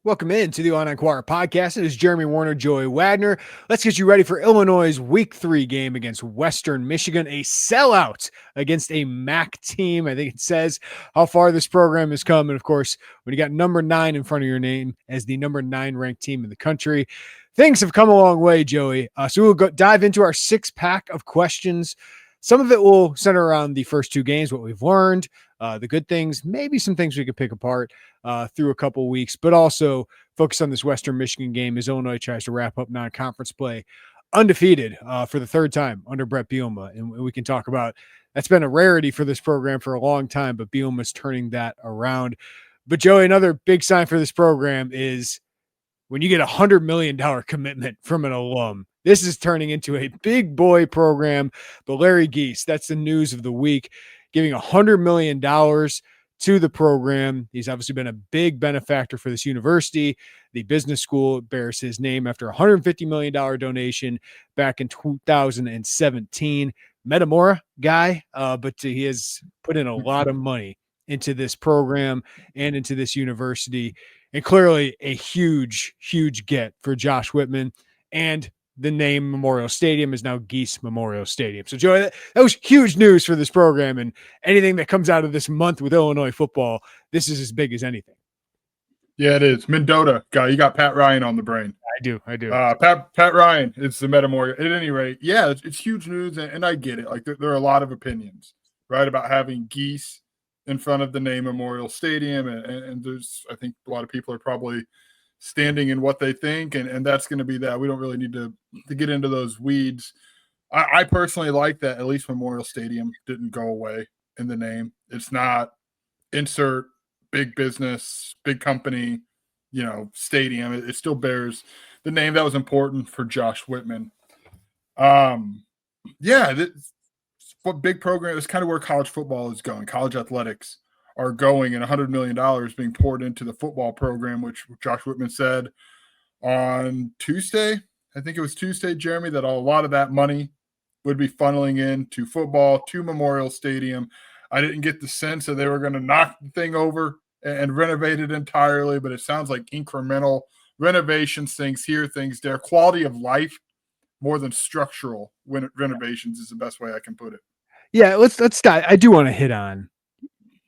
Welcome in to the Illini Inquirer Podcast. It is Jeremy Warner, Joey Wagner. Let's get you ready for Illinois' Week 3 game against Western Michigan, a sellout against a MAC team. I think it says how far this program has come. And, of course, when you got number 9 in front of your name as the number 9 ranked team in the country, things have come a long way, Joey. So we'll dive into our 6-pack of questions. Some of it will center around the first 2 games, what we've learned, the good things, maybe some things we could pick apart through a couple of weeks, but also focus on this Western Michigan game as Illinois tries to wrap up non-conference play undefeated for the 3rd time under Brett Bielema. And we can talk about that's been a rarity for this program for a long time, but Bielema's turning that around. But Joey, another big sign for this program is when you get $100 million commitment from an alum. This is turning into a big boy program. But Larry Gies, that's the news of the week, giving $100 million to the program. He's obviously been a big benefactor for this university. The business school bears his name after a $150 million donation back in 2017. Metamora guy, but he has put in a lot of money into this program and into this university. And clearly a huge, huge get for Josh Whitman. And the name Memorial Stadium is now Gies Memorial Stadium. So, Joey, that was huge news for this program, and anything that comes out of this month with Illinois football, this is as big as anything. Yeah, it is. Mendota guy. You got Pat Ryan on the brain. I do. Pat Ryan is the Metamora. At any rate, yeah, it's huge news, and I get it. Like, there are a lot of opinions, right, about having Gies in front of the name Memorial Stadium, and there's, I think a lot of people are probably standing in what they think, and that's going to be that. We don't really need to get into those weeds. I personally like that at least Memorial Stadium didn't go away in the name. It's not insert big business, big company, stadium. It still bears the name that was important for Josh Whitman. What big program is kind of where college football is going. College athletics are going, and $100 million being poured into the football program, which Josh Whitman said on Tuesday. I think it was Tuesday, Jeremy, that a lot of that money would be funneling into football, to Memorial Stadium. I didn't get the sense that they were going to knock the thing over and renovate it entirely, but it sounds like incremental renovations, things here, things there. Quality of life more than structural renovations is the best way I can put it. Yeah, let's dive. I do want to hit on,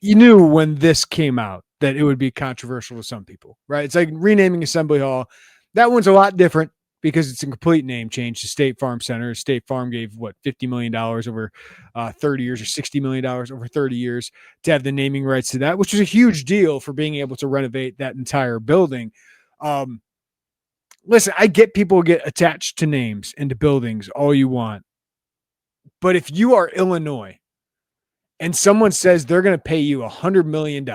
you knew when this came out that it would be controversial to some people, right? It's like renaming Assembly Hall. That one's a lot different because it's a complete name change to State Farm Center. State Farm gave, $50 million over 30 years or $60 million over 30 years to have the naming rights to that, which was a huge deal for being able to renovate that entire building. Listen, I get people get attached to names and to buildings all you want. But if you are Illinois and someone says they're going to pay you $100 million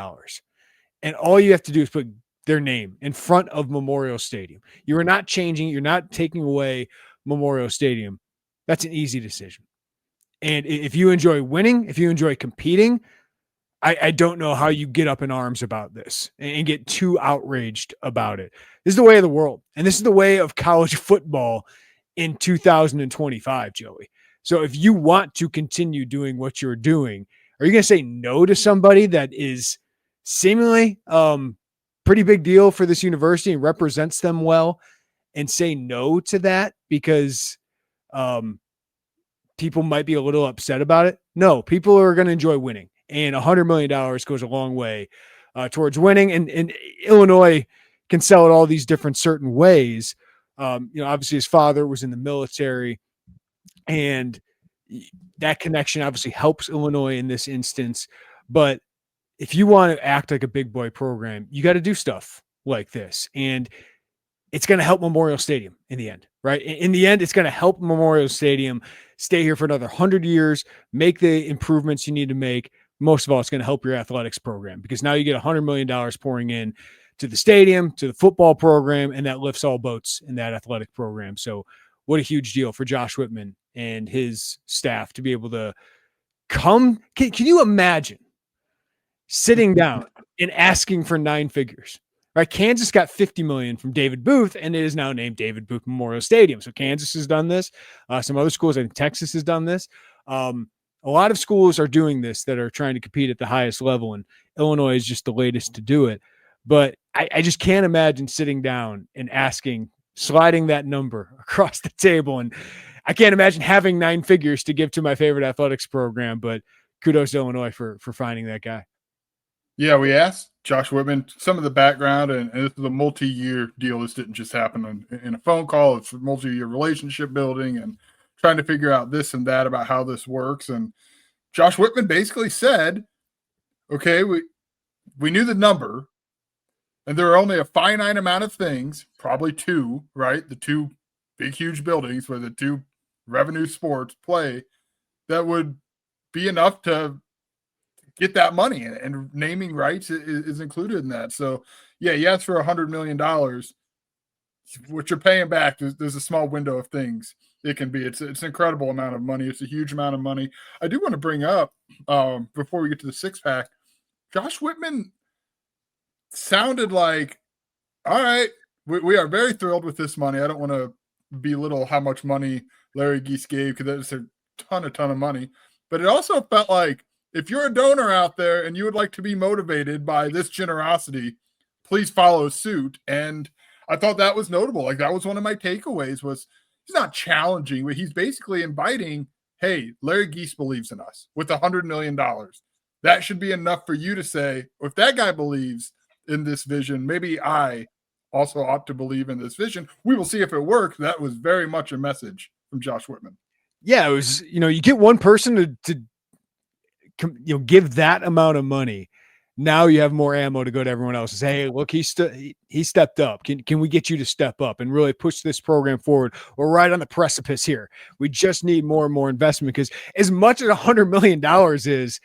and all you have to do is put their name in front of Memorial Stadium, you are not changing, you're not taking away Memorial Stadium. That's an easy decision. And if you enjoy winning, if you enjoy competing, I don't know how you get up in arms about this and get too outraged about it. This is the way of the world. And this is the way of college football in 2025, Joey. So if you want to continue doing what you're doing, are you going to say no to somebody that is seemingly pretty big deal for this university and represents them well, and say no to that because people might be a little upset about it? No, people are going to enjoy winning. And $100 million goes a long way towards winning. And Illinois can sell it all these different certain ways. Obviously his father was in the military, and that connection obviously helps Illinois in this instance. But if you want to act like a big boy program, you got to do stuff like this. And it's going to help Memorial Stadium in the end, right? In the end, it's going to help Memorial Stadium stay here for another 100 years, make the improvements you need to make. Most of all, it's going to help your athletics program because now you get $100 million pouring in to the stadium, to the football program, and that lifts all boats in that athletic program. So what a huge deal for Josh Whitman and his staff to be able to come. Can you imagine sitting down and asking for 9 figures? Right? Kansas got $50 million from David Booth, and it is now named David Booth Memorial Stadium. So Kansas has done this. Some other schools, I think Texas has done this. A lot of schools are doing this that are trying to compete at the highest level, and Illinois is just the latest to do it. But I just can't imagine sitting down and sliding that number across the table. And I can't imagine having 9 figures to give to my favorite athletics program, but kudos to Illinois for finding that guy. Yeah, we asked Josh Whitman some of the background, and this is a multi-year deal. This didn't just happen in a phone call. It's a multi-year relationship building and trying to figure out this and that about how this works. And Josh Whitman basically said, okay, we knew the number, and there are only a finite amount of things, probably 2, right? The 2 big, huge buildings where the 2 revenue sports play that would be enough to get that money, and naming rights is included in that. So yeah, you ask for $100 million, what you're paying back, there's a small window of things it can be. It's an incredible amount of money. It's a huge amount of money. I do want to bring up, before we get to the 6-pack, Josh Whitman sounded like, all right, we are very thrilled with this money. I don't want to belittle how much money Larry Gies gave, because that's a ton of money. But it also felt like, if you're a donor out there and you would like to be motivated by this generosity, please follow suit. And I thought that was notable. Like, that was one of my takeaways, was he's not challenging, but he's basically inviting, hey, Larry Gies believes in us with $100 million. That should be enough for you to say, if that guy believes in this vision, maybe I also ought to believe in this vision. We will see if it works. That was very much a message from Josh Whitman. Yeah, it was, you get one person to give that amount of money. Now you have more ammo to go to everyone else and say, hey, look, he stepped up. Can we get you to step up and really push this program forward? We're right on the precipice here. We just need more and more investment, because as much as $100 million is,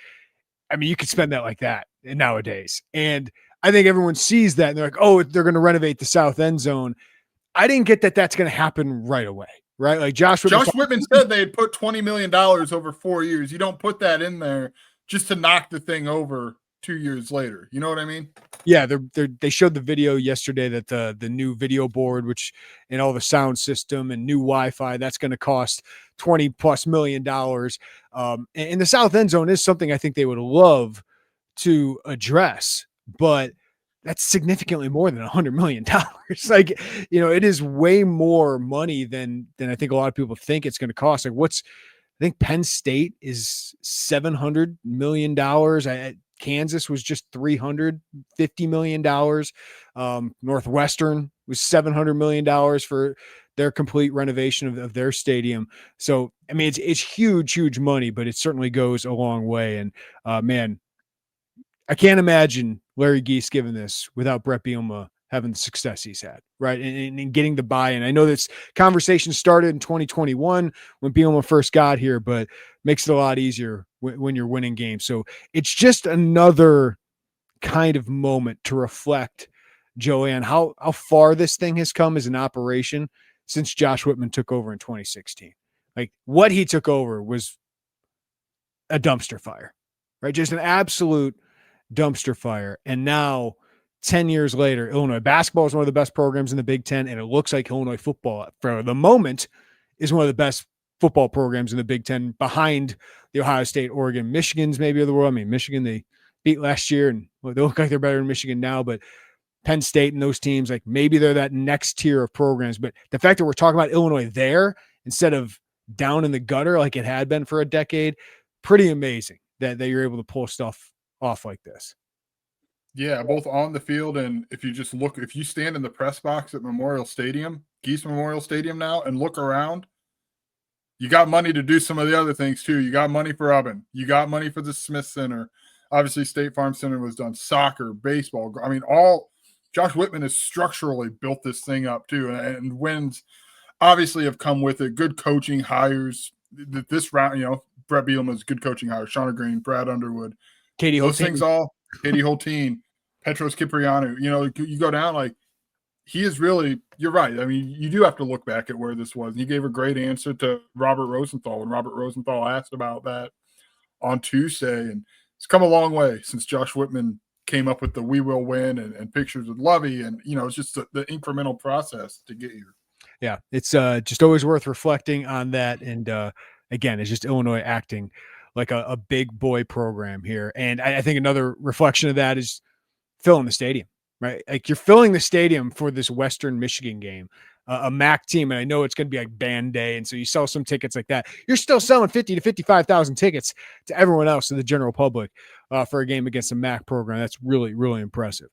I mean, you could spend that like that nowadays. And I think everyone sees that and they're like, oh, they're going to renovate the south end zone. I didn't get that that's going to happen right away, right? Like Josh Whitman said they had put $20 million over 4 years. You don't put that in there just to knock the thing over 2 years later. You know what I mean? Yeah, they showed the video yesterday that the new video board, which and all the sound system and new Wi-Fi, that's going to cost $20+ million. And the south end zone is something I think they would love to address, but that's significantly more than $100 million. Like, it is way more money than I think a lot of people think it's going to cost. Like, I think Penn State is $700 million. Kansas was just $350 million. Northwestern was $700 million for their complete renovation of their stadium. So, I mean, it's huge money, but it certainly goes a long way. And man, I can't imagine Larry Gies giving this without Brett Bielema having the success he's had, right? And getting the buy-in. I know this conversation started in 2021 when Bielema first got here, but makes it a lot easier when you're winning games. So it's just another kind of moment to reflect, Joanne, how far this thing has come as an operation since Josh Whitman took over in 2016. Like, what he took over was a dumpster fire, right? Just an absolute dumpster fire. And now 10 years later, Illinois basketball is one of the best programs in the Big Ten. And it looks like Illinois football for the moment is one of the best football programs in the Big Ten, behind the Ohio State, Oregon, Michigan's maybe of the world. I mean, Michigan, they beat last year and they look like they're better than Michigan now, but Penn State and those teams, like, maybe they're that next tier of programs. But the fact that we're talking about Illinois there instead of down in the gutter like it had been for a decade, pretty amazing that you're able to pull stuff off like this. Yeah, both on the field, and if you stand in the press box at Memorial Stadium, Gies Memorial Stadium now, and look around, you got money to do some of the other things too. You got money for Ubben. You got money for the Smith Center. Obviously, State Farm Center was done. Soccer, baseball. I mean, Josh Whitman has structurally built this thing up too, and wins obviously have come with it. Good coaching hires. This round, Brett Bielema's good coaching hires. Shauna Green, Brad Underwood. Katie Those Holteen. things all, Katie Holteen, Petros Kiprianou, you go down, like, he is really, you're right. I mean, you do have to look back at where this was. And you gave a great answer to Robert Rosenthal when Robert Rosenthal asked about that on Tuesday. And it's come a long way since Josh Whitman came up with the "we will win" and pictures with Lovey. And, it's just the incremental process to get here. Yeah, it's just always worth reflecting on that. And again, it's just Illinois acting like a big boy program here. And I think another reflection of that is filling the stadium, right? Like you're filling the stadium for this Western Michigan game, a MAC team. And I know it's going to be like band day. And so you sell some tickets like that. You're still selling 50 to 55,000 tickets to everyone else, to the general public, for a game against a MAC program. That's really, really impressive.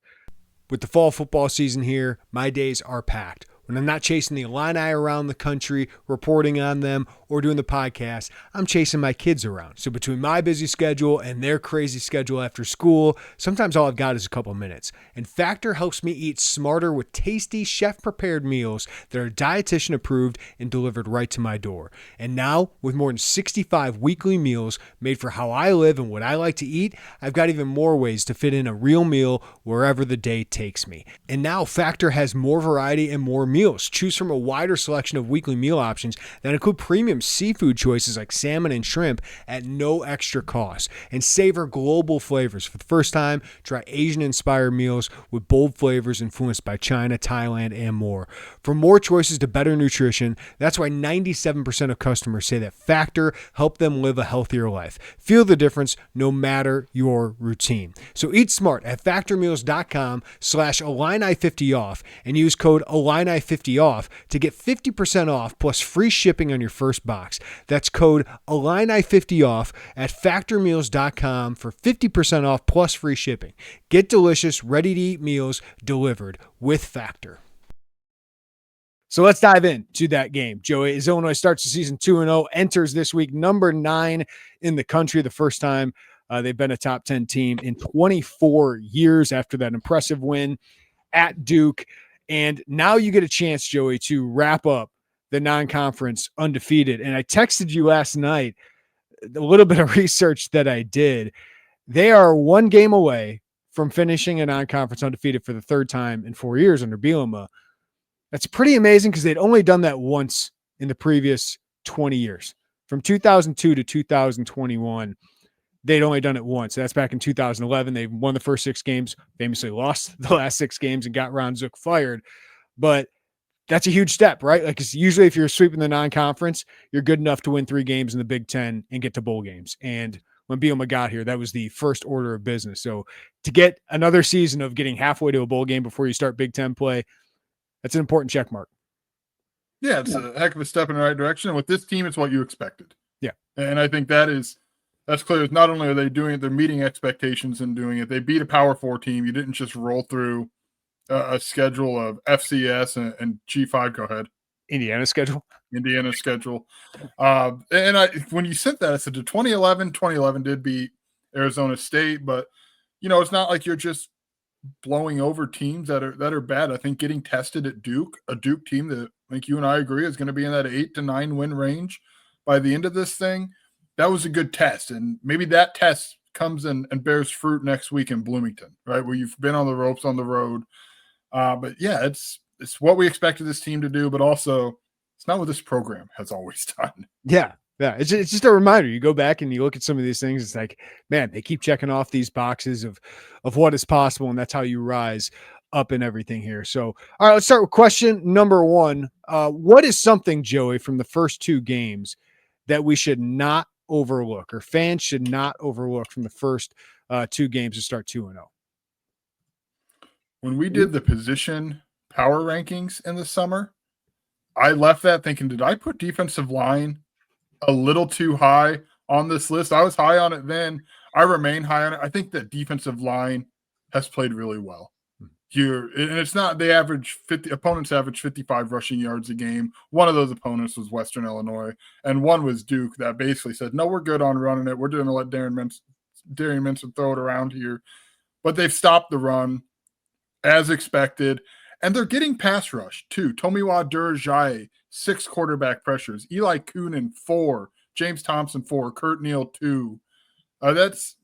With the fall football season here, my days are packed. When I'm not chasing the Illini around the country, reporting on them, or doing the podcast, I'm chasing my kids around. So between my busy schedule and their crazy schedule after school, sometimes all I've got is a couple of minutes. And Factor helps me eat smarter with tasty, chef-prepared meals that are dietitian approved and delivered right to my door. And now, with more than 65 weekly meals made for how I live and what I like to eat, I've got even more ways to fit in a real meal wherever the day takes me. And now Factor has more variety and more meals. Choose from a wider selection of weekly meal options that include premium seafood choices like salmon and shrimp at no extra cost. And savor global flavors. For the first time, try Asian-inspired meals with bold flavors influenced by China, Thailand, and more. For more choices to better nutrition, that's why 97% of customers say that Factor helped them live a healthier life. Feel the difference no matter your routine. So eat smart at factormeals.com/Illini50off and use code Illini50off to get 50% off plus free shipping on your first box. That's code Illini50off at factormeals.com for 50% off plus free shipping. Get delicious, ready-to-eat meals delivered with Factor. So let's dive into that game, Joey. As Illinois starts the season 2-0, enters this week number 9 in the country, the first time they've been a top 10 team in 24 years after that impressive win at Duke. And now you get a chance, Joey, to wrap up the non-conference undefeated. And I texted you last night a little bit of research that I did. They are one game away from finishing a non-conference undefeated for the third time in 4 years under Bielema. That's pretty amazing because they'd only done that once in the previous 20 years. From 2002 to 2021, they'd only done it once. That's back in 2011. They won the first 6 games, famously lost the last 6 games and got Ron Zook fired. But that's a huge step, right? Like, it's usually if you're sweeping the non-conference, you're good enough to win 3 games in the Big Ten and get to bowl games. And when Bielema got here, that was the first order of business. So to get another season of getting halfway to a bowl game before you start Big Ten play, that's an important check mark. Yeah, it's a heck of a step in the right direction. And with this team, it's what you expected. Yeah. And I think that's clear. Not only are they doing it, they're meeting expectations and doing it. They beat a Power 4 team. You didn't just roll through a schedule of FCS and G5. Go ahead. Indiana schedule. When you said that, I said to 2011 did beat Arizona State, but it's not like you're just blowing over teams that are bad. I think getting tested at Duke, a Duke team that I think you and I agree is going to be in that 8 to 9 win range by the end of this thing, that was a good test. And maybe that test comes and bears fruit next week in Bloomington, right, where you've been on the ropes on the road. But yeah, it's what we expected this team to do, but also it's not what this program has always done. Yeah. Yeah, it's just a reminder. You go back and you look at some of these things. It's like, man, they keep checking off these boxes of what is possible, and that's how you rise up in everything here. So, all right, let's start with question number 1. What is something, Joey, from the first 2 games that we should not overlook, or fans should not overlook from the first 2 games to start 2-0? When we did the position power rankings in the summer, I left that thinking, did I put defensive line a little too high on this list? I was high on it then. I remain high on it. I think that defensive line has played really well here. And it's not, they average 50, opponents average 55 rushing yards a game. One of those opponents was Western Illinois, and one was Duke that basically said, no, we're good on running it. We're going to let Darian Minson throw it around here. But they've stopped the run as expected. And they're getting pass rush too. Tomiwa Durajaye, 6 quarterback pressures. Eli Coonan, 4. James Thompson, 4. Kurt Neal, 2. That's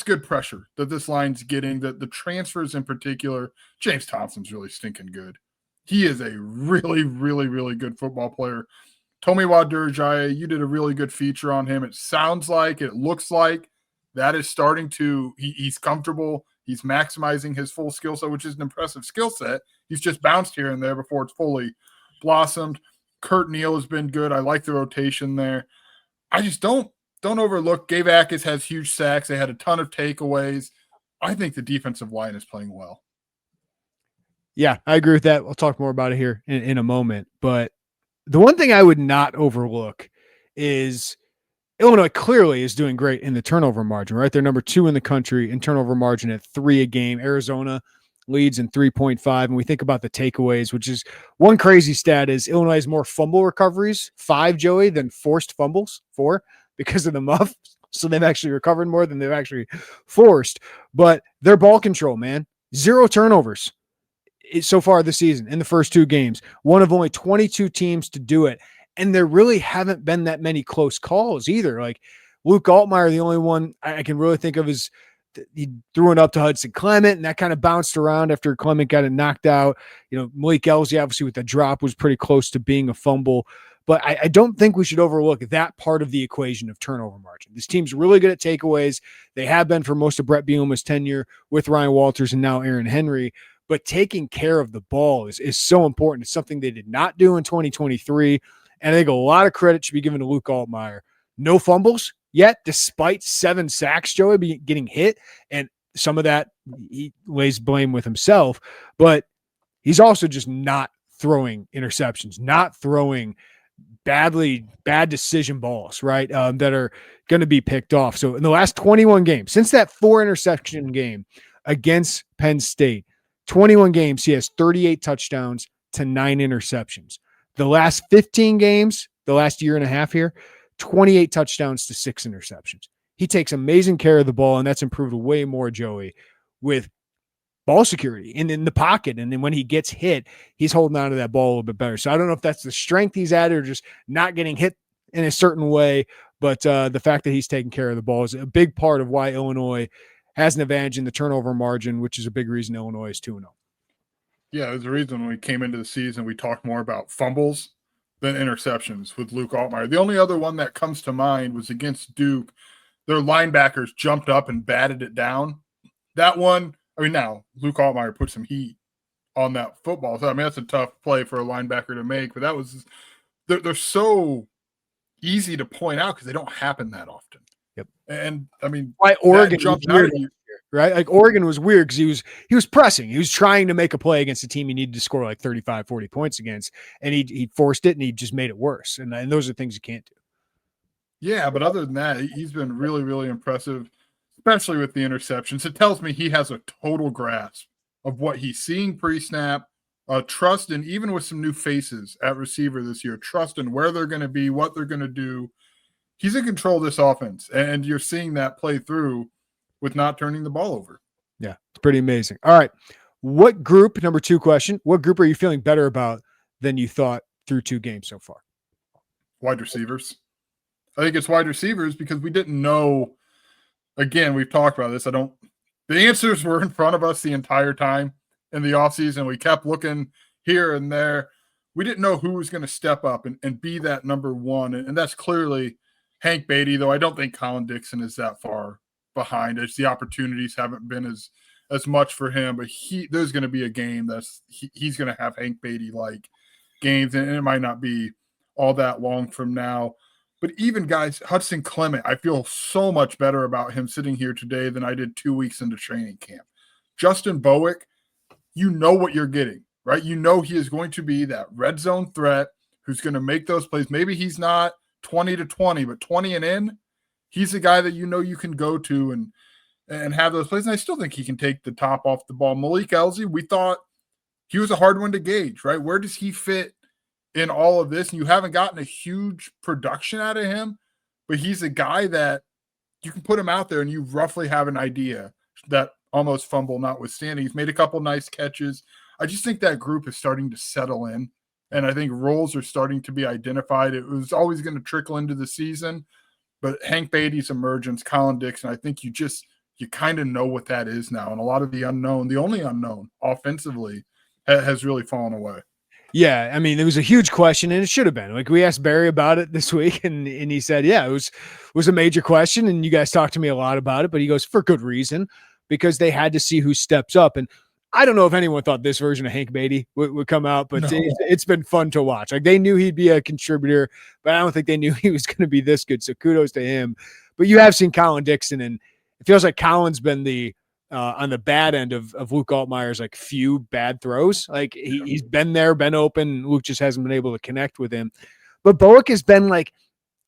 good pressure that this line's getting. The transfers in particular, James Thompson's really stinking good. He is a really, really, really good football player. Tomiwa Durajaye, you did a really good feature on him. It sounds like, it looks like that is starting to, he's comfortable. He's maximizing his full skill set, which is an impressive skill set. He's just bounced here and there before it's fully blossomed. Kurt Neal has been good. I like the rotation there. I just don't overlook. Gabe Akis has huge sacks. They had a ton of takeaways. I think the defensive line is playing well. Yeah, I agree with that. We'll talk more about it here in a moment. But the one thing I would not overlook is Illinois clearly is doing great in the turnover margin, right? They're number 2 in the country in turnover margin at 3 a game. Arizona leads in 3.5. And we think about the takeaways, which is one crazy stat is Illinois has more fumble recoveries, 5, Joey, than forced fumbles, 4, because of the muff. So they've actually recovered more than they've actually forced. But their ball control, man, 0 turnovers so far this season in the first 2 games, one of only 22 teams to do it. And there really haven't been that many close calls either. Like Luke Altmaier, the only one I can really think of is he threw it up to Hudson Clement, and that kind of bounced around after Clement got it knocked out. Malik Elzy, obviously with the drop, was pretty close to being a fumble. But I don't think we should overlook that part of the equation of turnover margin. This team's really good at takeaways. They have been for most of Brett Bielema's tenure with Ryan Walters and now Aaron Henry. But taking care of the ball is so important. It's something they did not do in 2023. And I think a lot of credit should be given to Luke Altmaier. No fumbles yet, despite 7 sacks, Joey, getting hit. And some of that he lays blame with himself. But he's also just not throwing interceptions, not throwing bad decision balls, right, that are going to be picked off. So in the last 21 games, since that 4 interception game against Penn State, 21 games, he has 38 touchdowns to 9 interceptions. The last 15 games, the last year and a half here, 28 touchdowns to 6 interceptions. He takes amazing care of the ball, and that's improved way more, Joey, with ball security and in the pocket. And then when he gets hit, he's holding on to that ball a little bit better. So I don't know if that's the strength he's added or just not getting hit in a certain way, but the fact that he's taking care of the ball is a big part of why Illinois has an advantage in the turnover margin, which is a big reason Illinois is 2-0. Yeah, there's a reason when we came into the season, we talked more about fumbles than interceptions with Luke Altmaier. The only other one that comes to mind was against Duke. Their linebackers jumped up and batted it down. That one, now Luke Altmaier put some heat on that football. So, that's a tough play for a linebacker to make, but they're so easy to point out because they don't happen that often. Yep. And why Oregon jumped out at you. Right? Like Oregon was weird because he was pressing. He was trying to make a play against a team he needed to score like 35, 40 points against, and he forced it, and he just made it worse. And those are things you can't do. Yeah, but other than that, he's been really, really impressive, especially with the interceptions. It tells me he has a total grasp of what he's seeing pre-snap, trust in, even with some new faces at receiver this year, trust in where they're going to be, what they're going to do. He's in control of this offense, and you're seeing that play through with not turning the ball over. Yeah, it's pretty amazing. All right. What group, number 2 question, what group are you feeling better about than you thought through 2 games so far? Wide receivers. I think it's wide receivers because we didn't know. Again, we've talked about this. The answers were in front of us the entire time in the offseason. We kept looking here and there. We didn't know who was going to step up and be that number 1. And that's clearly Hank Beatty, though I don't think Colin Dixon is that far behind. It's the opportunities haven't been as much for him, but there's going to be a game he's going to have Hank Beatty like games, and it might not be all that long from now. But even guys, Hudson Clement, I feel so much better about him sitting here today than I did 2 weeks into training camp. Justin Bowick, you know what you're getting, right? You know he is going to be that red zone threat who's going to make those plays. Maybe he's not 20 to 20, but 20 and in, he's a guy that you can go to and have those plays. And I still think he can take the top off the ball. Malik Elzy, we thought he was a hard one to gauge, right? Where does he fit in all of this? And you haven't gotten a huge production out of him, but he's a guy that you can put him out there and you roughly have an idea, that almost fumble notwithstanding. He's made a couple nice catches. I just think that group is starting to settle in, and I think roles are starting to be identified. It was always going to trickle into the season, but Hank Beatty's emergence, Colin Dixon, I think you kind of know what that is now. And a lot of the only unknown offensively has really fallen away. Yeah, it was a huge question, and it should have been. Like, we asked Barry about it this week, and he said, yeah, it was a major question, and you guys talked to me a lot about it, but he goes, for good reason, because they had to see who steps up. And I don't know if anyone thought this version of Hank Beatty would come out, but it's been fun to watch. Like, they knew he'd be a contributor, but I don't think they knew he was going to be this good, so kudos to him. But you have seen Colin Dixon, and it feels like Colin's been the on the bad end of Luke Altmaier's like few bad throws. Like he's been there, been open. Luke just hasn't been able to connect with him. But Boak has been like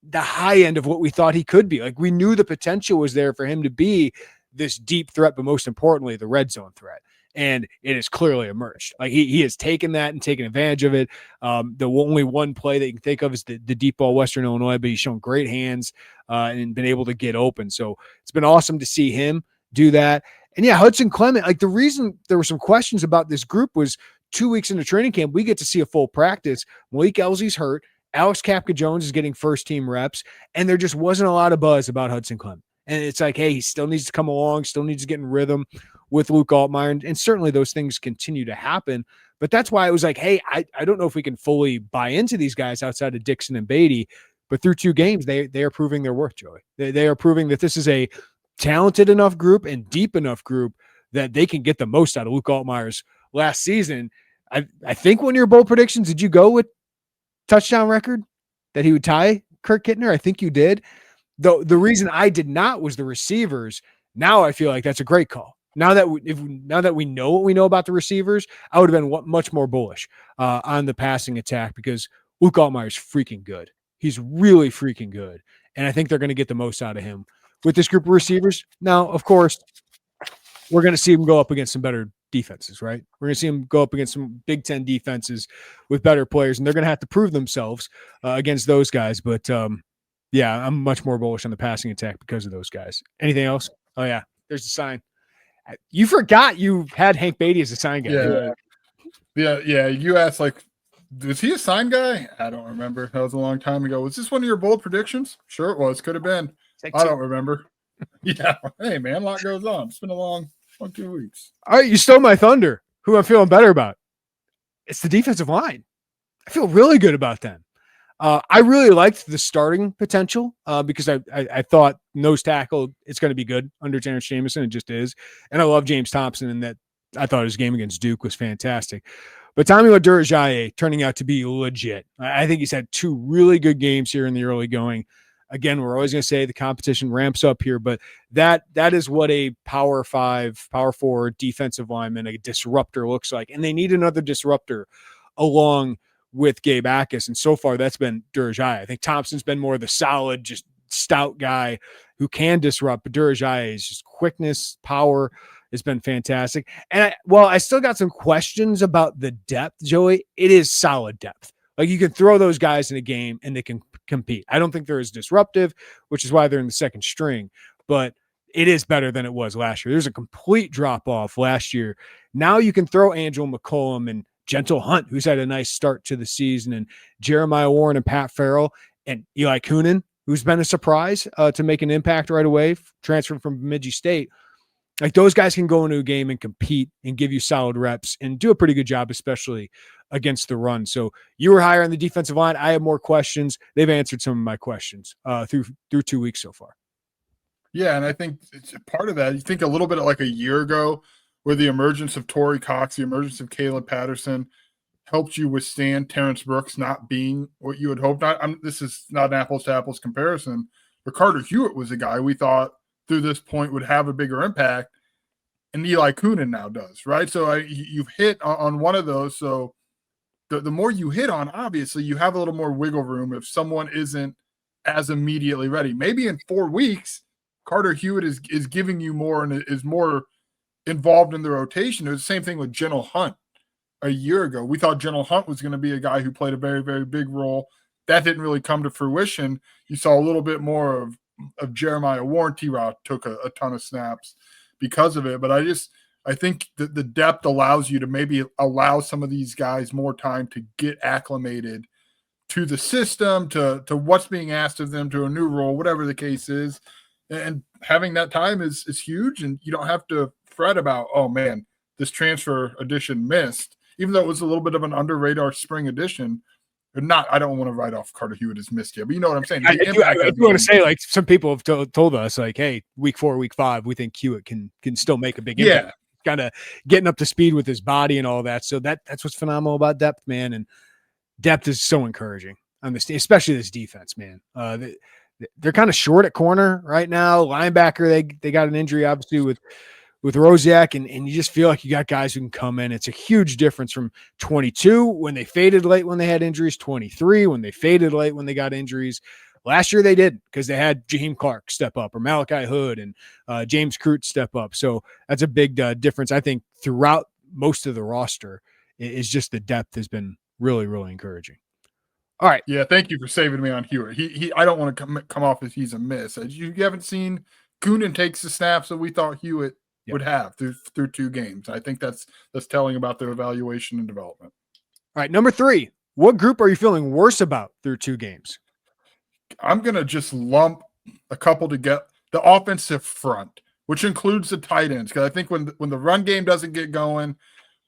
the high end of what we thought he could be. Like we knew the potential was there for him to be this deep threat, but most importantly, the red zone threat. And it has clearly emerged. Like he has taken that and taken advantage of it. The only one play that you can think of is the deep ball Western Illinois, but he's shown great hands and been able to get open. So it's been awesome to see him do that. And yeah, Hudson Clement, like the reason there were some questions about this group was 2 weeks into training camp, we get to see a full practice. Malik Elsey's hurt. Alex Kapka-Jones is getting first team reps, and there just wasn't a lot of buzz about Hudson Clement. And it's like, hey, he still needs to come along, still needs to get in rhythm with Luke Altmaier. And certainly those things continue to happen. But that's why it was like, hey, I don't know if we can fully buy into these guys outside of Dixon and Beatty. But through 2 games, they are proving their worth, Joey. They are proving that this is a talented enough group and deep enough group that they can get the most out of Luke Altmaier's last season. I think one of your bold predictions, did you go with touchdown record that he would tie Kurt Kittner? I think you did. Though the reason I did not was the receivers. Now I feel like that's a great call. Now that we know what we know about the receivers, I would have been much more bullish on the passing attack because Luke Altmaier's freaking good. He's really freaking good. And I think they're going to get the most out of him with this group of receivers. Now, of course, we're going to see him go up against some better defenses, right? We're going to see him go up against some Big Ten defenses with better players, and they're going to have to prove themselves against those guys. But yeah, I'm much more bullish on the passing attack because of those guys. Anything else? Oh, yeah, there's the sign. You forgot you had Hank Beatty as a sign guy. Yeah. You asked, like, was he a sign guy? I don't remember. That was a long time ago. Was this one of your bold predictions? Sure it was. Could have been. I don't remember. Yeah. Hey, man, a lot goes on. It's been a long 2 weeks. All right, you stole my thunder. Who I'm feeling better about? It's the defensive line. I feel really good about them. I really liked the starting potential because I thought nose tackle, it's going to be good under Terrence Jamison. It just is. And I love James Thompson, and that I thought his game against Duke was fantastic. But Tommy Ladurajaye turning out to be legit. I think he's had 2 really good games here in the early going. Again, we're always going to say the competition ramps up here, but that is what a Power 5, Power 4 defensive lineman, a disruptor looks like. And they need another disruptor along with Gabe Akis. And so far that's been Durajaye. I think Thompson's been more the solid, just stout guy who can disrupt, but Durajaye's just quickness, power has been fantastic. And I still got some questions about the depth, Joey. It is solid depth. Like you can throw those guys in a game and they can compete. I don't think they're as disruptive, which is why they're in the second string, but it is better than it was last year. There's a complete drop off last year. Now you can throw Angelo McCollum and Gentle Hunt, who's had a nice start to the season, and Jeremiah Warren and Pat Farrell and Eli Coonan, who's been a surprise to make an impact right away, transferred from Bemidji State. Like those guys can go into a game and compete and give you solid reps and do a pretty good job, especially against the run. So you were higher on the defensive line. I have more questions. They've answered some of my questions through 2 weeks so far. Yeah, and I think it's part of that. You think a little bit like a year ago where the emergence of Torrey Cox, the emergence of Caleb Patterson helped you withstand Terrence Brooks not being what you had hoped. This is not an apples-to-apples comparison, but Carter Hewitt was a guy we thought through this point would have a bigger impact, and Eli Coonan now does, right? So you've hit on one of those. So the more you hit on, obviously, you have a little more wiggle room if someone isn't as immediately ready. Maybe in 4 weeks, Carter Hewitt is giving you more and is more involved in the rotation. It was the same thing with Gentle Hunt a year ago. We thought Gentle Hunt was going to be a guy who played a very, very big role. That didn't really come to fruition. You saw a little bit more of Jeremiah Warren. T-Rod took a ton of snaps because of it. But I think that the depth allows you to maybe allow some of these guys more time to get acclimated to the system, to what's being asked of them, to a new role, whatever the case is. And having that time is huge, and you don't have to fret about, oh, man, this transfer edition missed, even though it was a little bit of an under-radar spring edition. I don't want to write off Carter Hewitt as missed yet, but you know what I'm saying. I do want to say, like, some people have told us, like, hey, week 4, week 5, we think Hewitt can still make a big impact. Kind of getting up to speed with his body and all that. So that's what's phenomenal about depth, man. And depth is so encouraging on this, especially this defense, man. They're kind of short at corner right now. Linebacker, they got an injury, obviously, with with Rosiak, and you just feel like you got guys who can come in. It's a huge difference from 22 when they faded late when they had injuries, 23 when they faded late when they got injuries. Last year they did because they had Jaheim Clark step up or Malachi Hood and James Crute step up. So that's a big difference, I think, throughout most of the roster. Is just the depth has been really, really encouraging. All right. Yeah, thank you for saving me on Hewitt. He I don't want to come off as he's a miss. You haven't seen Coonan takes the snaps that we thought Hewitt would have through 2 games. I think that's telling about their evaluation and development. All right, number 3. What group are you feeling worse about through 2 games? I'm gonna just lump a couple to get the offensive front, which includes the tight ends, because I think when the run game doesn't get going,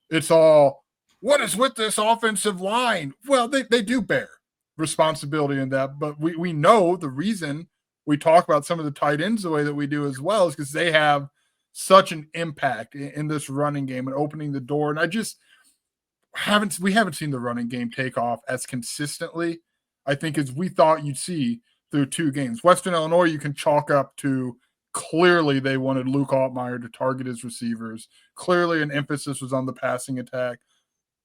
it's all what is with this offensive line? Well, they do bear responsibility in that, but we know the reason we talk about some of the tight ends the way that we do as well is because they have such an impact in this running game and opening the door. And I just we haven't seen the running game take off as consistently, I think, as we thought you'd see through 2 games. Western Illinois, you can chalk up to clearly they wanted Luke Altmaier to target his receivers. Clearly an emphasis was on the passing attack.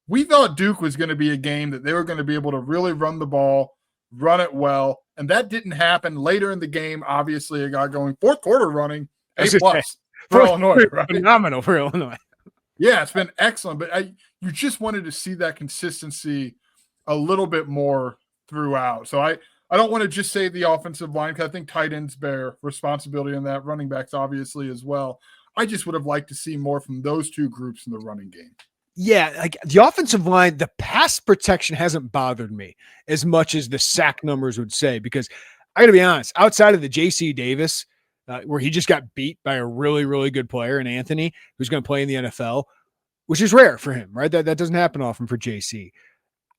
We thought Duke was going to be a game that they were going to be able to really run the ball, run it well, and that didn't happen. Later in the game, obviously, it got going. 4th quarter running, A+ for Illinois, right? Phenomenal for Illinois. Yeah, it's been excellent, but you just wanted to see that consistency a little bit more throughout. So I don't want to just say the offensive line, because I think tight ends bear responsibility in that, running backs obviously as well. I just would have liked to see more from those 2 groups in the running game. Yeah, like the offensive line, the pass protection hasn't bothered me as much as the sack numbers would say, because I got to be honest, outside of the J.C. Davis, where he just got beat by a really, really good player in Anthony, who's going to play in the NFL, which is rare for him, right? That doesn't happen often for J.C.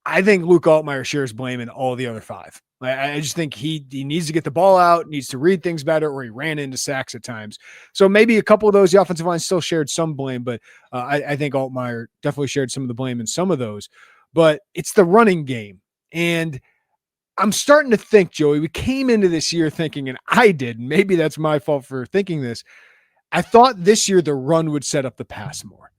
I think Luke Altmaier shares blame in all the other 5. I just think he needs to get the ball out, needs to read things better, or he ran into sacks at times. So maybe a couple of those, the offensive line still shared some blame, but I think Altmaier definitely shared some of the blame in some of those. But it's the running game. And I'm starting to think, Joey, we came into this year thinking, and I did, and maybe that's my fault for thinking this, I thought this year the run would set up the pass more.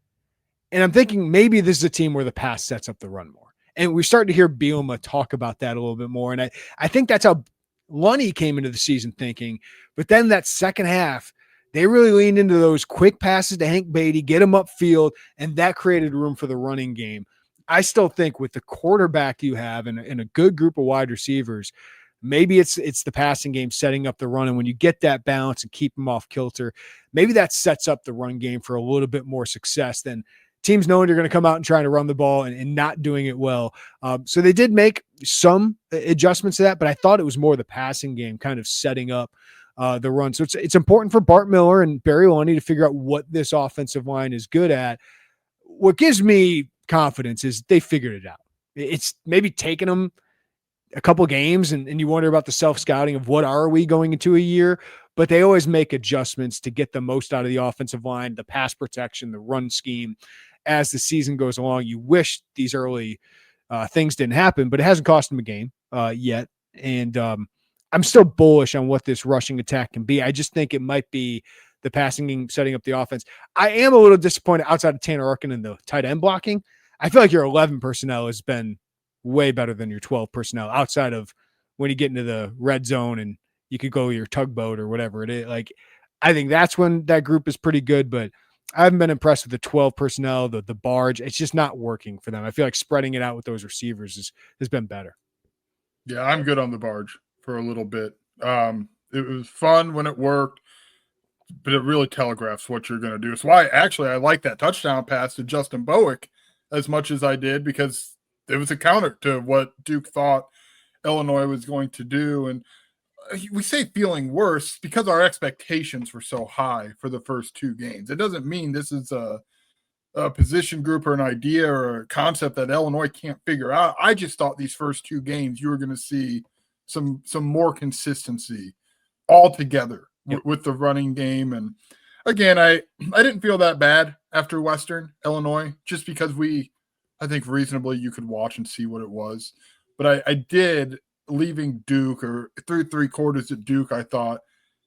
And I'm thinking maybe this is a team where the pass sets up the run more. And we're starting to hear Bielema talk about that a little bit more. And I think that's how Lunny came into the season thinking. But then that second half, they really leaned into those quick passes to Hank Beatty, get him upfield, and that created room for the running game. I still think with the quarterback you have and a good group of wide receivers, maybe it's the passing game setting up the run. And when you get that balance and keep them off kilter, maybe that sets up the run game for a little bit more success than teams knowing you're going to come out and trying to run the ball and not doing it well. So they did make some adjustments to that, but I thought it was more the passing game kind of setting up the run. So it's important for Bart Miller and Barry Lunny to figure out what this offensive line is good at. What gives me confidence is they figured it out. It's maybe taken them a couple games and you wonder about the self-scouting of what are we going into a year, but they always make adjustments to get the most out of the offensive line, the pass protection, the run scheme. As the season goes along, you wish these early things didn't happen, but it hasn't cost them a game yet. And I'm still bullish on what this rushing attack can be. I just think it might be the passing game setting up the offense. I am a little disappointed outside of Tanner Arkin and the tight end blocking. I feel like your 11 personnel has been way better than your 12 personnel outside of when you get into the red zone and you could go your tugboat or whatever it is. Like, I think that's when that group is pretty good, but I haven't been impressed with the 12 personnel, the barge. It's just not working for them. I feel like spreading it out with those receivers has been better. Yeah, I'm good on the barge for a little bit. It was fun when it worked, but it really telegraphs what you're going to do. So I like that touchdown pass to Justin Bowick as much as I did, because it was a counter to what Duke thought Illinois was going to do. And we say feeling worse because our expectations were so high for the first 2 games. It doesn't mean this is a position group or an idea or a concept that Illinois can't figure out. I just thought these first 2 games you were going to see some more consistency altogether with the running game. And again, I didn't feel that bad after Western Illinois, just because I think reasonably you could watch and see what it was. But I did, leaving Duke or through 3 quarters at Duke, I thought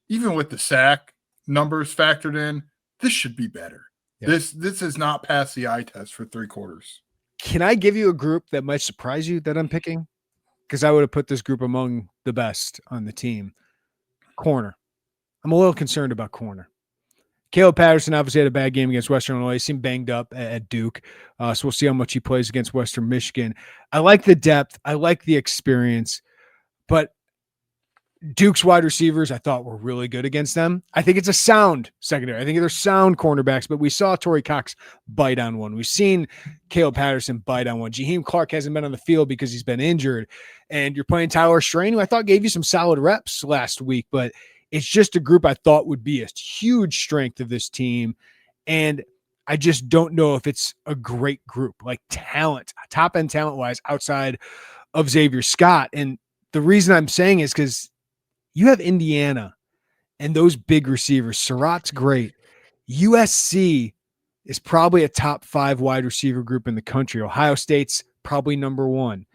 even with the sack numbers factored in, this should be better. Yeah. This has not passed the eye test for 3 quarters. Can I give you a group that might surprise you that I'm picking? Because I would have put this group among the best on the team. Corner. I'm a little concerned about corner. Caleb Patterson obviously had a bad game against Western Illinois. He seemed banged up at Duke. So we'll see how much he plays against Western Michigan. I like the depth. I like the experience. But Duke's wide receivers, I thought, were really good against them. I think it's a sound secondary. I think they're sound cornerbacks, but we saw Torrey Cox bite on one. We've seen Caleb Patterson bite on one. Jaheim Clark hasn't been on the field because he's been injured. And you're playing Tyler Strain, who I thought gave you some solid reps last week, but it's just a group I thought would be a huge strength of this team. And I just don't know if it's a great group, like talent, top end talent wise, outside of Xavier Scott. And the reason I'm saying is because you have Indiana and those big receivers. Surratt's great. USC is probably a top 5 wide receiver group in the country. Ohio State's probably number 1.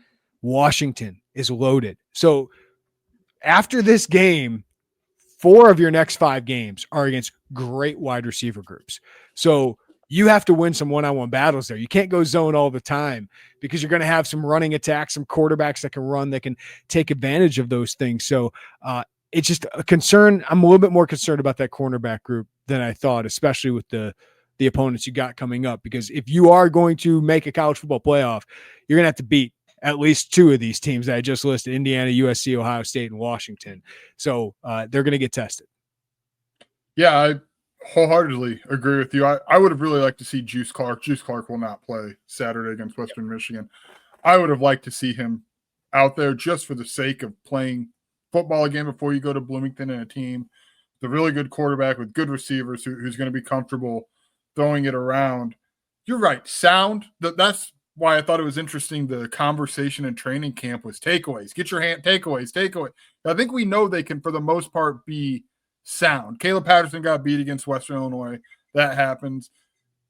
Washington is loaded. So after this game, 4 of your next 5 games are against great wide receiver groups. So you have to win some one-on-one battles there. You can't go zone all the time because you're going to have some running attacks, some quarterbacks that can run, that can take advantage of those things. So it's just a concern. I'm a little bit more concerned about that cornerback group than I thought, especially with the opponents you got coming up, because if you are going to make a college football playoff, you're going to have to beat at least 2 of these teams that I just listed: Indiana, USC, Ohio State, and Washington. So they're going to get tested. Yeah, I wholeheartedly agree with you. I would have really liked to see Juice Clark. Juice Clark will not play Saturday against Western Michigan. I would have liked to see him out there just for the sake of playing football again before you go to Bloomington and a team, the really good quarterback with good receivers who's going to be comfortable throwing it around. You're right. Sound. That's why I thought it was interesting. The conversation in training camp was takeaways. Get your hand takeaways. I think we know they can, for the most part, be sound. Caleb Patterson got beat against Western Illinois. That happens.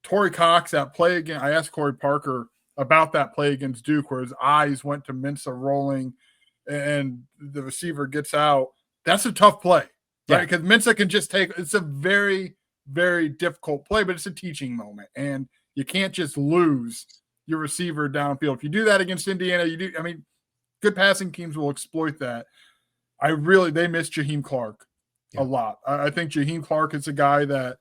Torrey Cox, that play again. I asked Corey Parker about that play against Duke where his eyes went to Mensah rolling and the receiver gets out. That's a tough play, right? Because Mensah can just take – it's a very, very difficult play, but it's a teaching moment. And you can't just lose your receiver downfield. If you do that against Indiana, you do – I mean, good passing teams will exploit that. They missed Jaheim Clark a lot. I think Jaheim Clark is a guy that,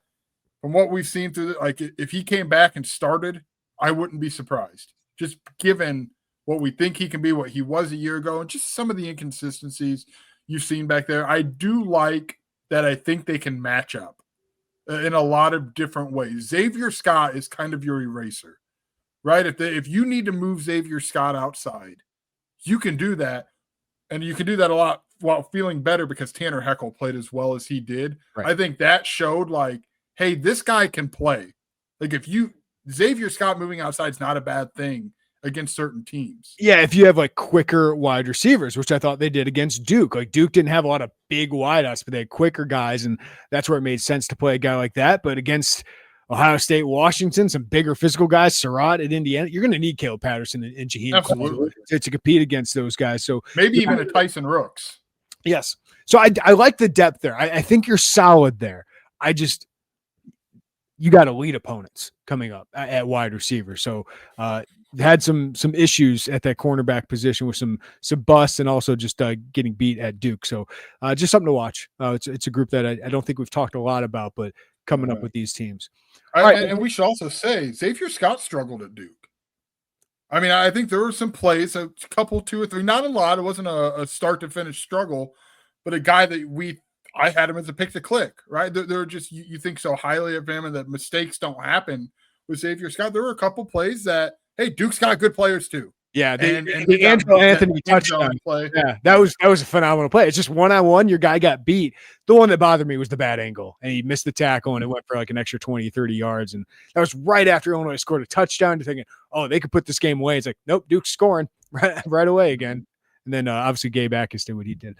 from what we've seen through if he came back and started, I wouldn't be surprised. Just given what we think he can be, what he was a year ago, and just some of the inconsistencies you've seen back there. I do like that. I think they can match up in a lot of different ways. Xavier Scott is kind of your eraser, right? If you need to move Xavier Scott outside, you can do that, and you can do that a lot while feeling better because Tanner Heckel played as well as he did. Right. I think that showed hey, this guy can play. Xavier Scott moving outside is not a bad thing against certain teams. Yeah, if you have quicker wide receivers, which I thought they did against Duke. Duke didn't have a lot of big wideouts, but they had quicker guys, and that's where it made sense to play a guy like that. But against Ohio State, Washington, some bigger physical guys, Surratt at Indiana, you're going to need Caleb Patterson and Jaheim to compete against those guys. So maybe even a Tyson Rooks. Yes. So I like the depth there. I think you're solid there. You got elite opponents coming up at wide receiver. So had some issues at that cornerback position with some busts and also just getting beat at Duke. So just something to watch. It's a group that I don't think we've talked a lot about, but coming up with these teams. And we should also say Xavier Scott struggled at Duke. I mean, I think there were some plays, a couple, 2 or 3, not a lot. It wasn't a start to finish struggle, but a guy that I had him as a pick to click, right? They're just, you think so highly of him and that mistakes don't happen with Xavier Scott. There were a couple plays that, hey, Duke's got good players too. Yeah, the Angelo Anthony touchdown play. Yeah, that was a phenomenal play. It's just one-on-one. Your guy got beat. The one that bothered me was the bad angle, and he missed the tackle, and it went for an extra 20, 30 yards. And that was right after Illinois scored a touchdown. To thinking, oh, they could put this game away. It's like, nope, Duke's scoring right away again. And then obviously Gabe Akis did what he did.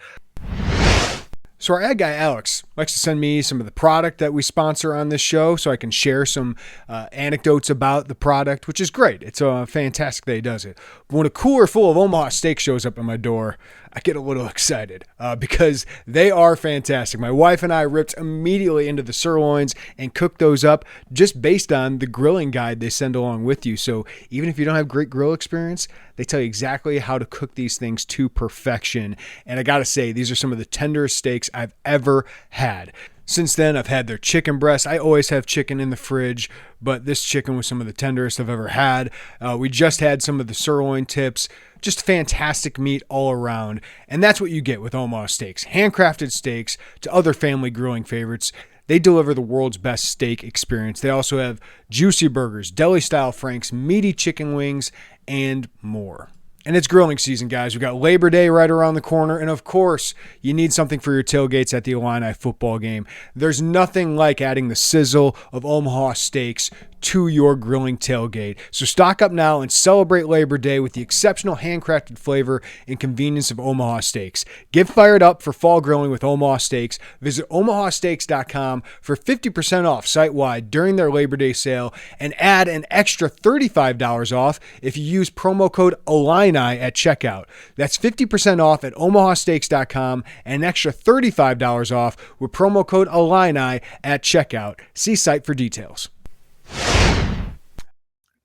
So our ad guy, Alex, likes to send me some of the product that we sponsor on this show so I can share some anecdotes about the product, which is great. It's fantastic that he does it. But when a cooler full of Omaha steak shows up at my door, I get a little excited because they are fantastic. My wife and I ripped immediately into the sirloins and cooked those up just based on the grilling guide they send along with you. So even if you don't have great grill experience, they tell you exactly how to cook these things to perfection. And I got to say, these are some of the tenderest steaks I've ever had. Since then, I've had their chicken breast. I always have chicken in the fridge, but this chicken was some of the tenderest I've ever had. We just had some of the sirloin tips. Just fantastic meat all around. And that's what you get with Omaha Steaks. Handcrafted steaks to other family grilling favorites. They deliver the world's best steak experience. They also have juicy burgers, deli-style franks, meaty chicken wings, and more. And it's grilling season, guys. We've got Labor Day right around the corner. And of course, you need something for your tailgates at the Illini football game. There's nothing like adding the sizzle of Omaha Steaks to your grilling tailgate. So stock up now and celebrate Labor Day with the exceptional handcrafted flavor and convenience of Omaha Steaks. Get fired up for fall grilling with Omaha Steaks. Visit omahasteaks.com for 50% off site-wide during their Labor Day sale and add an extra $35 off if you use promo code Illini at checkout. That's 50% off at omahasteaks.com and an extra $35 off with promo code Illini at checkout. See site for details.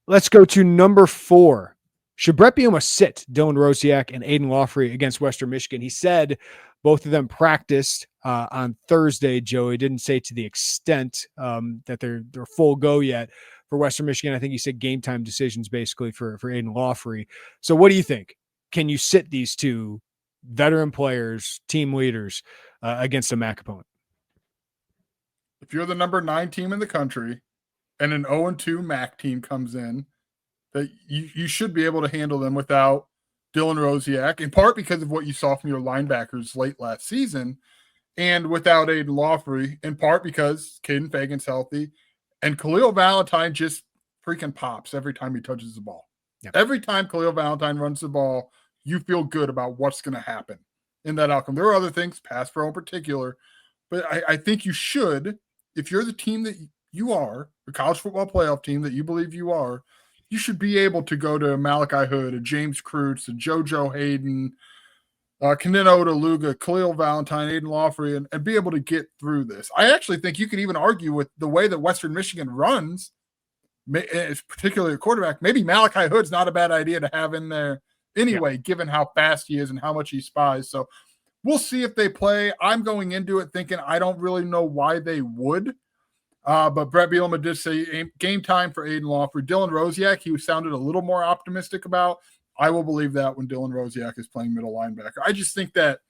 Let's go to number 4. Should Brett Bielema sit Dylan Rosiak and Aiden Lawfrey against Western Michigan? He said both of them practiced on Thursday, Joey. Didn't say to the extent that they're full go yet for Western Michigan. I think he said game time decisions basically for Aiden Lawfrey. So what do you think? Can you sit these two veteran players, team leaders against a MAC opponent? If you're the number 9 team in the country and an 0-2 MAC team comes in, that you should be able to handle them without Dylan Rosiak, in part because of what you saw from your linebackers late last season, and without Aiden Lawfrey, in part because Caden Fagan's healthy, and Khalil Valentine just freaking pops every time he touches the ball. Yep. Every time Khalil Valentine runs the ball, you feel good about what's going to happen in that outcome. There are other things, pass pro in particular, but I think you should, if you're the team that you are, the college football playoff team that you believe you are, you should be able to go to Malachi Hood, a James Kreutz, a JoJo Hayden, Kaneno Luga, Khalil Valentine, Aiden Lawfrey, and be able to get through this. I actually think you could even argue with the way that Western Michigan runs, particularly a quarterback, maybe Malachi Hood's not a bad idea to have in there anyway, given how fast he is and how much he spies. So we'll see if they play. I'm going into it thinking I don't really know why they would. But Brett Bielema did say game time for Aiden Lawfrey. Dylan Rosiak, he sounded a little more optimistic about. I will believe that when Dylan Rosiak is playing middle linebacker. I just think that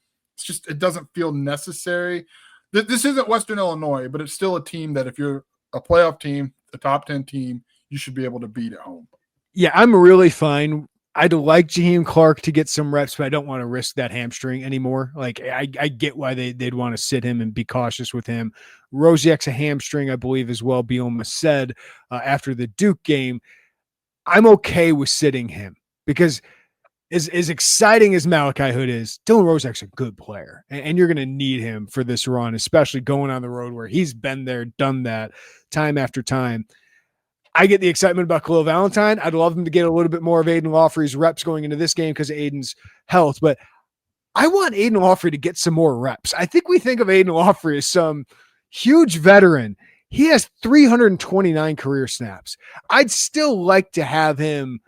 it doesn't feel necessary. This isn't Western Illinois, but it's still a team that if you're a playoff team, a top 10 team, you should be able to beat at home. Yeah, I'm really fine. I'd like Jaheim Clark to get some reps, but I don't want to risk that hamstring anymore. Like I get why they'd want to sit him and be cautious with him. Rosiak's a hamstring, I believe, as well. Bielema said after the Duke game. I'm okay with sitting him because as exciting as Malachi Hood is, Dylan Rosiak's a good player, and you're going to need him for this run, especially going on the road where he's been there, done that time after time. I get the excitement about Khalil Valentine. I'd love him to get a little bit more of Aiden Lawfrey's reps going into this game because of Aiden's health, but I want Aiden Lawfrey to get some more reps. I think we think of Aiden Lawfrey as some huge veteran. He has 329 career snaps. I'd still like to have him,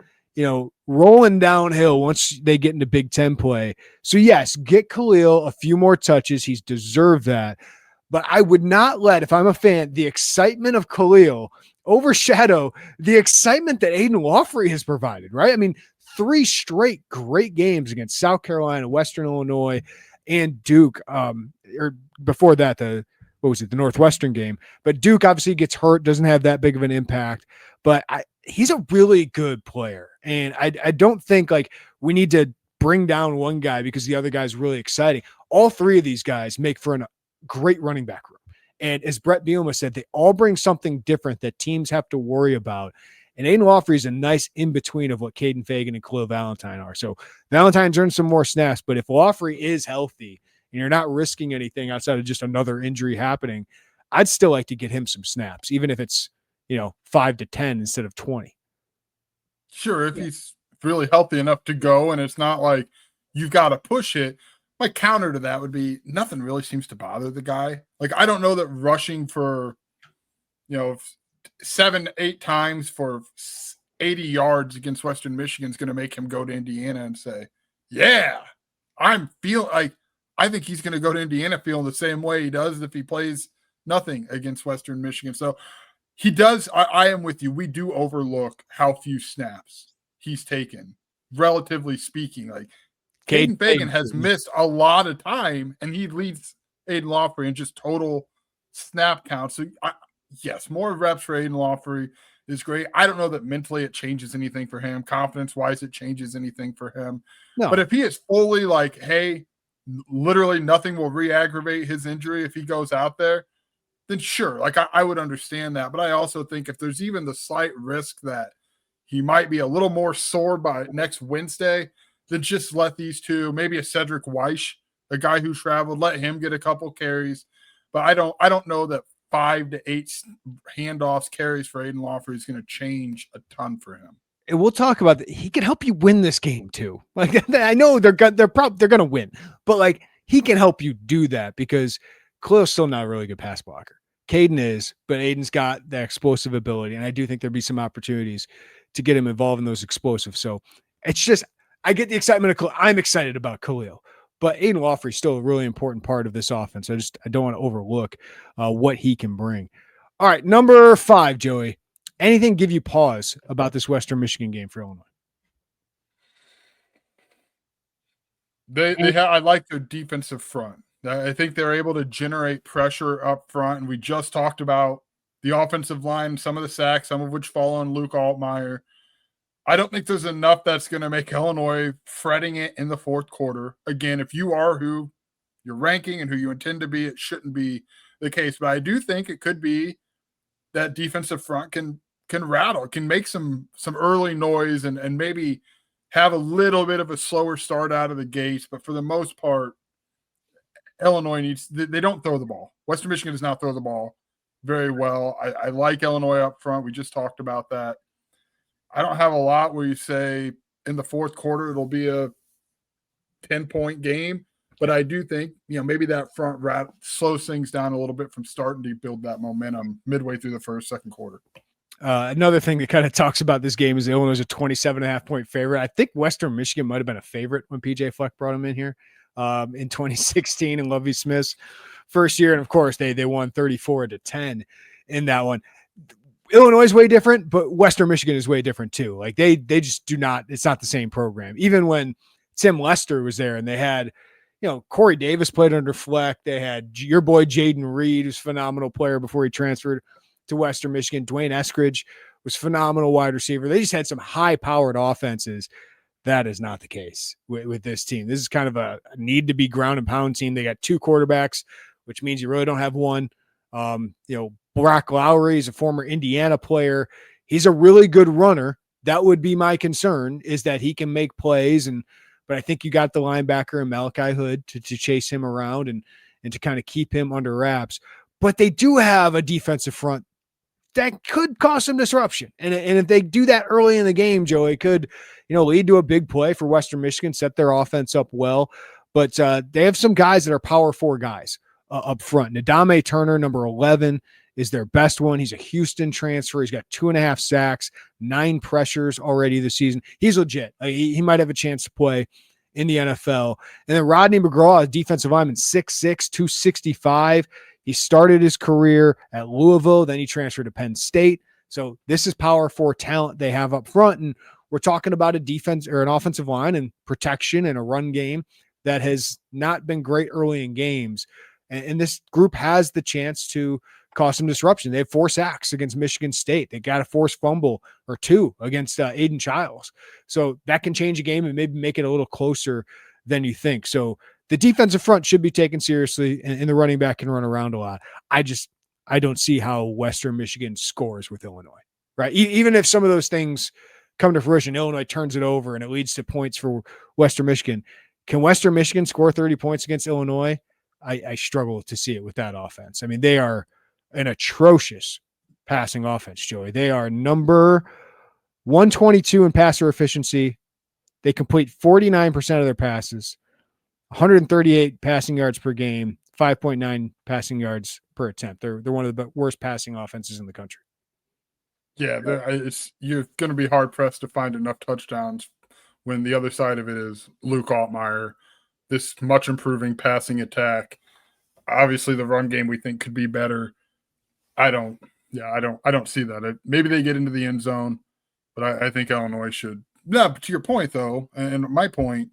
rolling downhill once they get into Big Ten play. So yes, get Khalil a few more touches. He's deserved that. But I would not let, if I'm a fan, the excitement of Khalil overshadow the excitement that Aiden Lawfrey has provided, right? I mean, 3 straight great games against South Carolina, Western Illinois, and Duke. Or before that, the Northwestern game. But Duke obviously gets hurt, doesn't have that big of an impact. But he's a really good player. And I don't think we need to bring down one guy because the other guy's really exciting. All 3 of these guys make for a great running back room. And as Brett Bielema said, they all bring something different that teams have to worry about. And Aiden Lawfrey is a nice in-between of what Caden Fagan and Khalil Valentine are. So Valentine's earned some more snaps, but if Lawfrey is healthy and you're not risking anything outside of just another injury happening, I'd still like to get him some snaps, even if it's, 5 to 10 instead of 20. Sure, if he's really healthy enough to go and it's not like you've got to push it. My counter to that would be nothing really seems to bother the guy. Like, I don't know that rushing for, 7-8 times for 80 yards against Western Michigan is going to make him go to Indiana and say, yeah, I'm feeling like, I think he's going to go to Indiana feeling the same way he does if he plays nothing against Western Michigan. So he does. I am with you. We do overlook how few snaps he's taken, relatively speaking. Like, Caden Fagan has missed a lot of time, and he leads Aiden Lawfrey in just total snap count. So, yes, more reps for Aiden Lawfrey is great. I don't know that mentally it changes anything for him. Confidence-wise, it changes anything for him. No. But if he is fully like, hey, literally nothing will re-aggravate his injury if he goes out there, then sure, like I would understand that. But I also think if there's even the slight risk that he might be a little more sore by next Wednesday, then just let these two, maybe a Cedric Weish, a guy who traveled, let him get a couple carries. But I don't know that 5 to 8 handoffs carries for Aiden Lawfrey is going to change a ton for him. And we'll talk about that. He can help you win this game too. Like, I know they're going to win, but like, he can help you do that because Khalil's still not a really good pass blocker. Caden is, but Aiden's got that explosive ability. And I do think there'd be some opportunities to get him involved in those explosives. So it's just, I get the excitement of Khalil. I'm excited about Khalil, but Aiden Lawfrey is still a really important part of this offense. I don't want to overlook what he can bring. All right. Number 5, Joey. Anything give you pause about this Western Michigan game for Illinois? I like their defensive front. I think they're able to generate pressure up front. And we just talked about the offensive line, some of the sacks, some of which fall on Luke Altmaier. I don't think there's enough that's going to make Illinois fretting it in the fourth quarter. Again, if you are who you're ranking and who you intend to be, it shouldn't be the case. But I do think it could be that defensive front can rattle, can make some early noise and maybe have a little bit of a slower start out of the gates. But for the most part, Illinois they don't throw the ball. Western Michigan does not throw the ball very well. I like Illinois up front. We just talked about that. I don't have a lot where you say in the fourth quarter it'll be a 10-point game, but I do think, maybe that front slows things down a little bit from starting to build that momentum midway through the second quarter. Another thing that kind of talks about this game is Illinois is a 27.5-point favorite. I think Western Michigan might have been a favorite when PJ Fleck brought him in here in 2016 in Lovie Smith's first year. And of course they won 34-10 in that one. Illinois is way different, but Western Michigan is way different too. Like they just do not, it's not the same program. Even when Tim Lester was there and they had, Corey Davis played under Fleck. They had your boy Jaden Reed, who's a phenomenal player before he transferred to Western Michigan. Dwayne Eskridge was phenomenal wide receiver. They just had some high-powered offenses. That is not the case with this team. This is kind of a need to be ground and pound team. They got 2 quarterbacks, which means you really don't have one. Brock Lowry is a former Indiana player. He's a really good runner. That would be my concern, is that he can make plays. But I think you got the linebacker and Malachi Hood to chase him around and to kind of keep him under wraps. But they do have a defensive front that could cause some disruption. And if they do that early in the game, Joe, it could, lead to a big play for Western Michigan, set their offense up well. But they have some guys that are power 4 guys up front. Nadame Turner, number 11, is their best one. He's a Houston transfer. He's got 2.5 sacks, 9 pressures already this season. He's legit. He might have a chance to play in the NFL. And then Rodney McGraw, a defensive lineman, 6'6", 265. He started his career at Louisville. Then he transferred to Penn State. So this is power 4 talent they have up front. And we're talking about a defense or an offensive line and protection and a run game that has not been great early in games. And this group has the chance to cause some disruption. They have 4 sacks against Michigan State. They got a forced fumble or 2 against Aiden Childs. So that can change a game and maybe make it a little closer than you think. So the defensive front should be taken seriously, and the running back can run around a lot. I don't see how Western Michigan scores with Illinois, right? Even if some of those things come to fruition, Illinois turns it over and it leads to points for Western Michigan. Can Western Michigan score 30 points against Illinois? I struggle to see it with that offense. I mean, they are an atrocious passing offense, Joey. They are number 122 in passer efficiency, They complete 49% of their passes, 138 passing yards per game, 5.9 passing yards per attempt. They're one of the worst passing offenses in the country. Yeah, you're going to be hard pressed to find enough touchdowns when the other side of it is Luke Altmaier, this much improving passing attack. Obviously, the run game we think could be better. I don't see that. Maybe they get into the end zone, but I think Illinois should. No, but to your point though, and my point,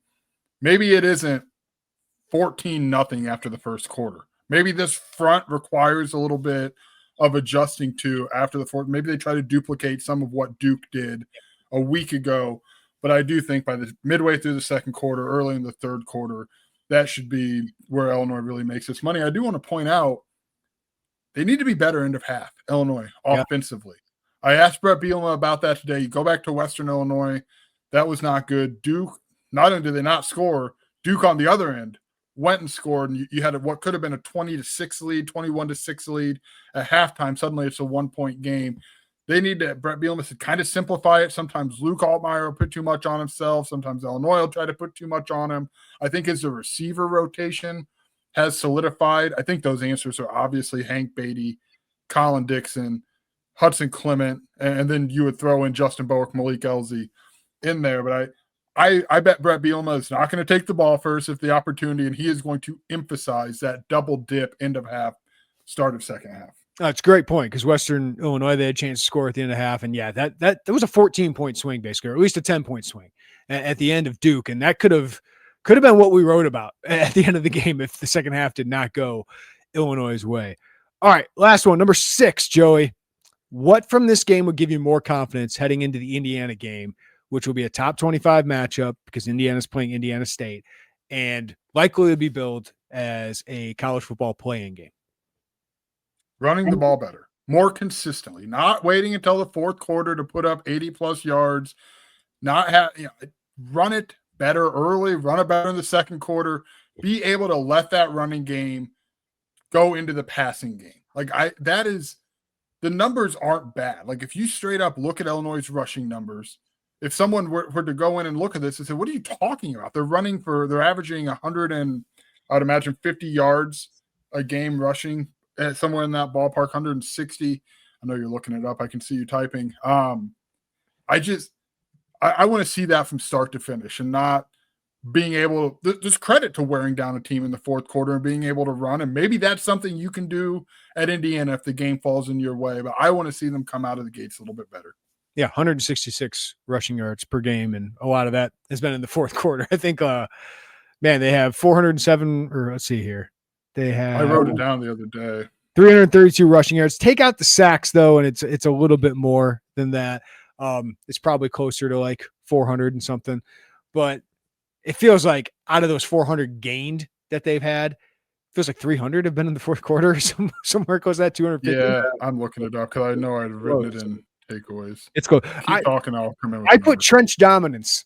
maybe it isn't 14-0 after the first quarter. Maybe this front requires a little bit of adjusting to after the fourth. Maybe they try to duplicate some of what Duke did a week ago. But I do think by the midway through the second quarter, early in the third quarter, that should be where Illinois really makes its money. I do want to point out they need to be better end of half, Illinois, offensively. I asked Brett Bielema about that today. You go back to Western Illinois, that was not good. Duke, not only did they not score, Duke on the other end went and scored, and you had what could have been a 20-6 lead, 21-6 lead at halftime. Suddenly it's a 1-point game. They need to, Brett Bielema said, kind of simplify it. Sometimes Luke Altmaier will put too much on himself. Sometimes Illinois will try to put too much on him. I think as the receiver rotation has solidified, I think those answers are obviously Hank Beatty, Colin Dixon, Hudson Clement, and then you would throw in Justin Bowick, Malik Elzy in there. But I bet Brett Bielema is not going to take the ball first if the opportunity, and he is going to emphasize that double dip end of half, start of second half. That's a great point because Western Illinois, they had a chance to score at the end of the half. And yeah, that was a 14-point swing basically, or at least a 10-point swing at the end of Duke. And that could have been what we wrote about at the end of the game if the second half did not go Illinois' way. All right, last one, number 6, Joey. What from this game would give you more confidence heading into the Indiana game, which will be a top 25 matchup because Indiana's playing Indiana State and likely to be billed as a college football play-in game? Running the ball better, more consistently, not waiting until the fourth quarter to put up 80-plus yards, run it better early, run it better in the second quarter, be able to let that running game go into the passing game. The numbers aren't bad. Like if you straight up look at Illinois' rushing numbers, if someone were to go in and look at this and say, what are you talking about? They're averaging 100 and I'd imagine 50 yards a game rushing, somewhere in that ballpark, 160. I know you're looking it up. I can see you typing. I want to see that from start to finish and not being able – there's credit to wearing down a team in the fourth quarter and being able to run. And maybe that's something you can do at Indiana if the game falls in your way. But I want to see them come out of the gates a little bit better. Yeah, 166 rushing yards per game, and a lot of that has been in the fourth quarter. I think, they have 407 – or let's see here. I wrote it down the other day. 332 rushing yards. Take out the sacks though, and it's a little bit more than that. It's probably closer to like 400 and something. But it feels like out of those 400 gained that they've had, it feels like 300 have been in the fourth quarter. Somewhere close to that 250. Yeah, I'm looking it up because I know I'd written it in takeaways. It's cool. Keep talking. I'll come in. I put trench dominance.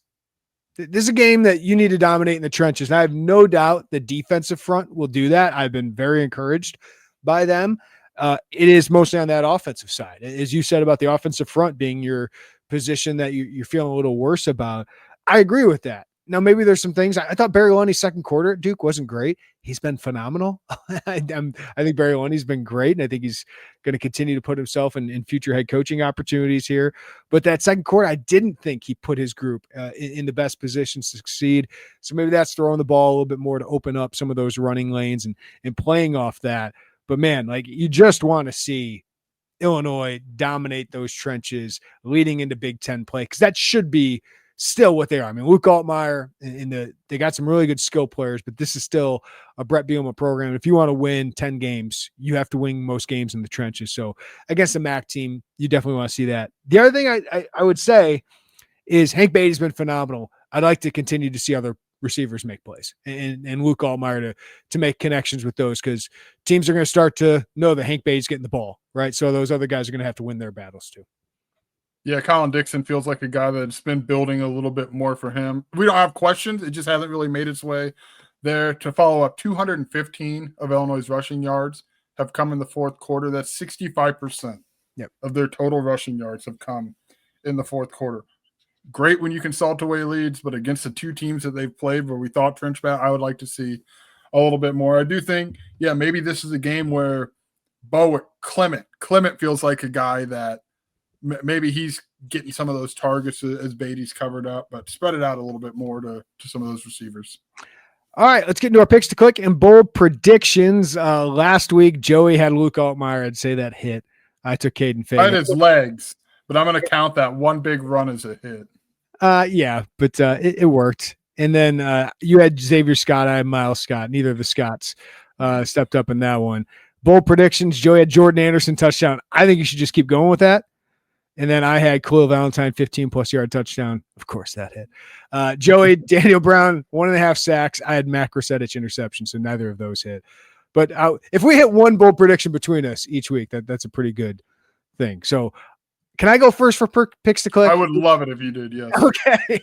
This is a game that you need to dominate in the trenches. And I have no doubt the defensive front will do that. I've been very encouraged by them. It is mostly on that offensive side. As you said about the offensive front being your position that you're feeling a little worse about. I agree with that. Now, maybe there's some things. I thought Barry Lundy's second quarter at Duke wasn't great. He's been phenomenal. I think Barry Lundy's been great, and I think he's going to continue to put himself in future head coaching opportunities here. But that second quarter, I didn't think he put his group in the best positions to succeed. So maybe that's throwing the ball a little bit more to open up some of those running lanes and playing off that. But, man, like you just want to see Illinois dominate those trenches leading into Big Ten play because that should be still what they are. I mean, Luke Altmaier they got some really good skill players, but this is still a Brett Bielema program. If you want to win 10 games, you have to win most games in the trenches. So against the MAC team, you definitely want to see that. The other thing I would say is Hank Beatty's been phenomenal. I'd like to continue to see other receivers make plays and Luke Altmaier to make connections with those because teams are going to start to know that Hank Beatty's getting the ball, right? So those other guys are going to have to win their battles too. Yeah, Colin Dixon feels like a guy that's been building a little bit more for him. We don't have questions. It just hasn't really made its way there. To follow up, 215 of Illinois' rushing yards have come in the fourth quarter. That's 65% of their total rushing yards have come in the fourth quarter. great when you can salt away leads, but against the two teams that they've played where we thought Trench Bat, I would like to see a little bit more. I do think, maybe this is a game where Clement feels like a guy that maybe he's getting some of those targets as Beatty's covered up, but spread it out a little bit more to some of those receivers. All right, let's get into our picks to click and bold predictions. Last week, Joey had Luke Altmaier. I'd say that hit. I took Caden Fagan. I had his legs, but I'm going to count that one big run as a hit. Yeah, but it worked. And then you had Xavier Scott. I had Miles Scott. Neither of the Scotts stepped up in that one. Bold predictions. Joey had Jordan Anderson touchdown. I think you should just keep going with that. And then I had Khalil Valentine 15+ yard touchdown. Of course, that hit. Joey, Daniel Brown 1.5 sacks. I had Mac Rosetich interception, so neither of those hit. But if we hit one bold prediction between us each week, that's a pretty good thing. So can I go first for picks to click? I would love it if you did, yes. Okay.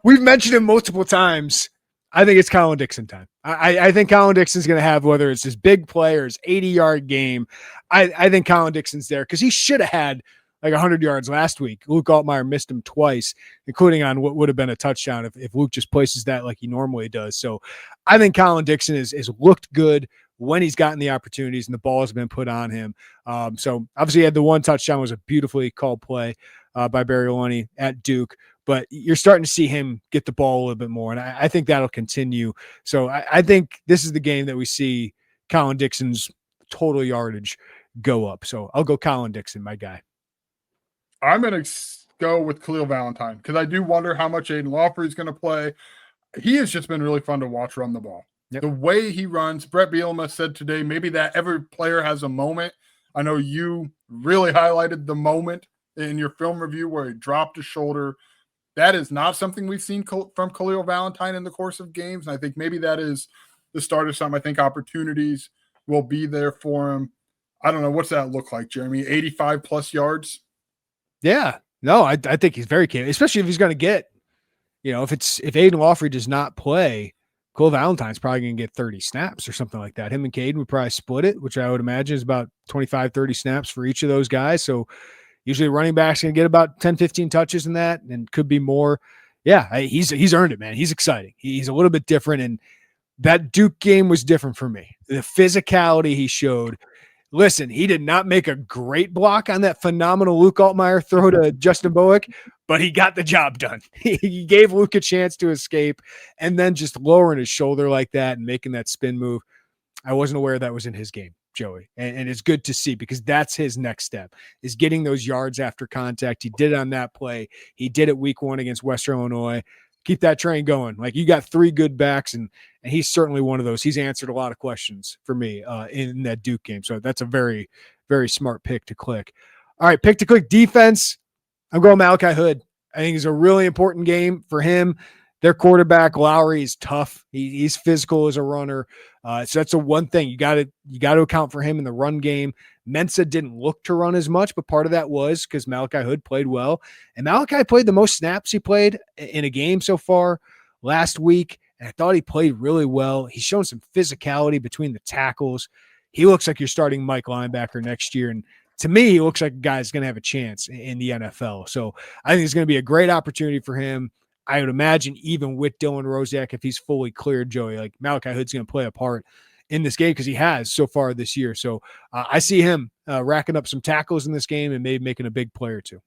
We've mentioned him multiple times. I think it's Colin Dixon time. I think Colin Dixon's going to have, whether it's his big play or his 80-yard game, I think Colin Dixon's there because he should have had like 100 yards last week. Luke Altmaier missed him twice, including on what would have been a touchdown if Luke just places that like he normally does. So I think Colin Dixon is looked good when he's gotten the opportunities and the ball has been put on him. So obviously he had the one touchdown, was a beautifully called play by Barry Illini at Duke, but you're starting to see him get the ball a little bit more. And I think that'll continue. So I think this is the game that we see Colin Dixon's total yardage go up. So I'll go Colin Dixon, my guy. I'm going to go with Khalil Valentine because I do wonder how much Aiden Lawfrey is going to play. He has just been really fun to watch run the ball. Yep. The way he runs, Brett Bielema said today, maybe that every player has a moment. I know you really highlighted the moment in your film review where he dropped his shoulder. That is not something we've seen from Khalil Valentine in the course of games. And I think maybe that is the start of something. I think opportunities will be there for him. I don't know. What's that look like, Jeremy? 85+ yards? Yeah, no, I think he's very capable, especially if he's going to get, if Aiden Lawfrey does not play, Khalil Valentine's probably going to get 30 snaps or something like that. Him and Caden would probably split it, which I would imagine is about 25, 30 snaps for each of those guys. So usually running backs going to get about 10, 15 touches in that and could be more. Yeah, he's earned it, man. He's exciting. He's a little bit different. And that Duke game was different for me. The physicality he showed. Listen, he did not make a great block on that phenomenal Luke Altmaier throw to Justin Bowick, but he got the job done. He gave Luke a chance to escape, and then just lowering his shoulder like that and making that spin move. I wasn't aware that was in his game, Joey. And it's good to see because that's his next step, is getting those yards after contact. He did it on that play. He did it week 1 against Western Illinois. Keep that train going. Like, you got 3 good backs, and he's certainly one of those. He's answered a lot of questions for me in that Duke game. So that's a very, very smart pick to click. All right, pick to click defense. I'm going Malachi Hood. I think it's a really important game for him. Their quarterback, Lowry, is tough. He's physical as a runner. So that's a one thing. You got to account for him in the run game. Mensa didn't look to run as much, but part of that was because Malachi Hood played well. And Malachi played the most snaps he played in a game so far last week. And I thought he played really well. He's shown some physicality between the tackles. He looks like you're starting Mike linebacker next year. And to me, he looks like a guy that's going to have a chance in the NFL. So I think it's going to be a great opportunity for him. I would imagine even with Dylan Rozak, if he's fully cleared, Joey, like Malachi Hood's going to play a part in this game because he has so far this year. So I see him racking up some tackles in this game and maybe making a big play or two.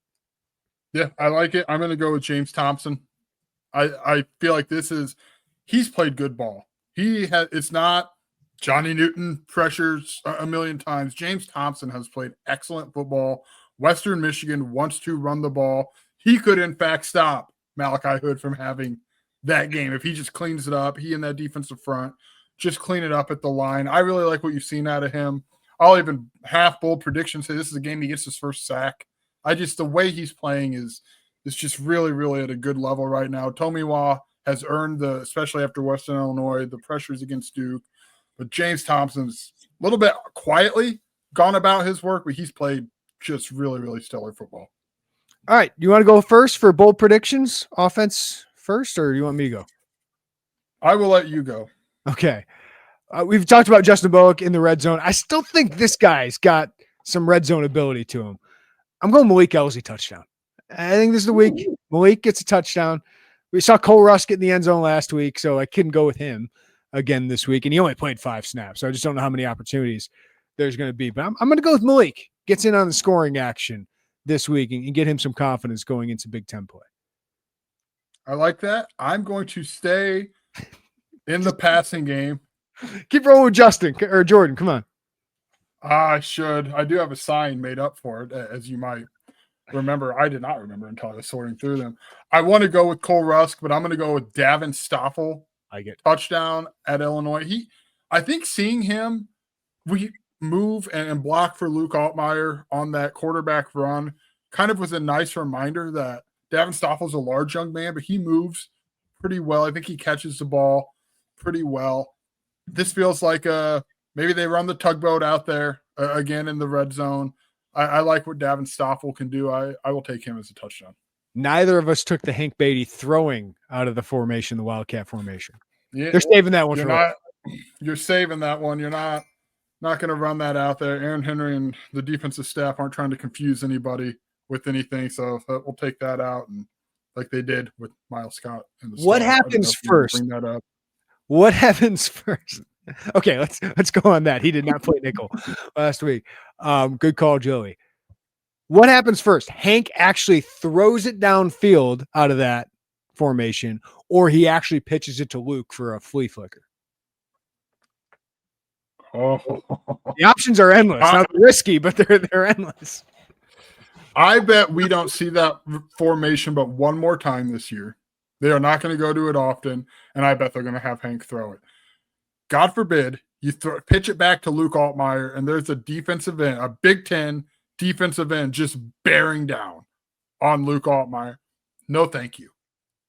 Yeah, I like it. I'm going to go with James Thompson. I feel like he's played good ball. It's not Johnny Newton pressures a million times. James Thompson has played excellent football. Western Michigan wants to run the ball. He could, in fact, stop Malachi Hood from having that game. If he just cleans it up, he and that defensive front, just clean it up at the line. I really like what you've seen out of him. I'll even half bold prediction say this is a game he gets his first sack. The way he's playing is just really, really at a good level right now. Tomiwa has earned especially after Western Illinois, the pressures against Duke. But James Thompson's a little bit quietly gone about his work, but he's played just really, really stellar football. All right. You want to go first for bold predictions? Offense first, or do you want me to go? I will let you go. Okay. We've talked about Justin Bowick in the red zone. I still think this guy's got some red zone ability to him. I'm going Malik Elsie touchdown. I think this is the week. Malik gets a touchdown. We saw Cole Russ get in the end zone last week, so I couldn't go with him again this week. And he only played 5 snaps, so I just don't know how many opportunities there's going to be. But I'm going to go with Malik. Gets in on the scoring action this week and get him some confidence going into Big Ten play. I like that. I'm going to stay in the passing game. Keep rolling with Justin or Jordan. Come on. I should. I do have a sign made up for it, as you might remember. I did not remember until I was sorting through them. I want to go with Cole Rusk, but I'm going to go with Davin Stoffel. I get touchdown at Illinois. I think seeing him move and block for Luke Altmaier on that quarterback run kind of was a nice reminder that Davin Stoffel's a large young man, but he moves pretty well. I think he catches the ball pretty well. This feels like maybe they run the tugboat out there again in the red zone. I like what Davin Stoffel can do. I will take him as a touchdown. Neither of us took the Hank Beatty throwing out of the formation, the Wildcat formation. Yeah, they're saving that one You're saving that one. You're not going to run that out there. Aaron Henry and the defensive staff aren't trying to confuse anybody with anything, so we'll take that out, and like they did with Miles Scott. What happens first? Bring that up. What happens first? Okay, let's go on that. He did not play nickel last week. Good call, Joey. What happens first? Hank actually throws it downfield out of that formation, or he actually pitches it to Luke for a flea flicker. Oh, the options are endless. Not risky, but they're endless. I bet we don't see that formation but one more time this year. They are not going to go to it often, and I bet they're going to have Hank throw it. God forbid you pitch it back to Luke Altmaier, and there's a defensive end, a Big Ten defensive end just bearing down on Luke Altmaier. No, thank you.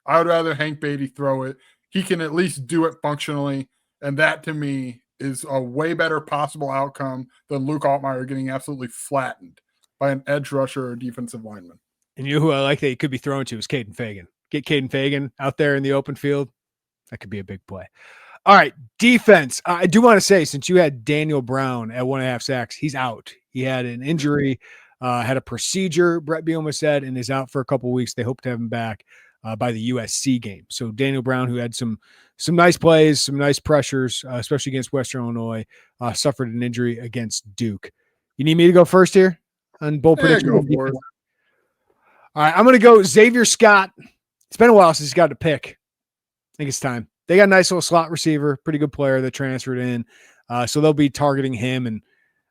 I would rather Hank Beatty throw it. He can at least do it functionally, and that to me is a way better possible outcome than Luke Altmaier getting absolutely flattened by an edge rusher or defensive lineman. And you know who I like that he could be thrown to is Caden Fagan. Get Caden Fagan out there in the open field. That could be a big play. All right, defense. I do want to say, since you had Daniel Brown at 1.5 sacks, he's out. He had an injury, had a procedure, Brett Bielema said, and is out for a couple of weeks. They hope to have him back by the USC game. So Daniel Brown, who had some nice plays, some nice pressures, especially against Western Illinois, suffered an injury against Duke. You need me to go first here on bold prediction? Go for it. All right, I'm going to go Xavier Scott. It's been a while since he's got to pick. I think it's time. They got a nice little slot receiver, pretty good player that transferred in. So they'll be targeting him. And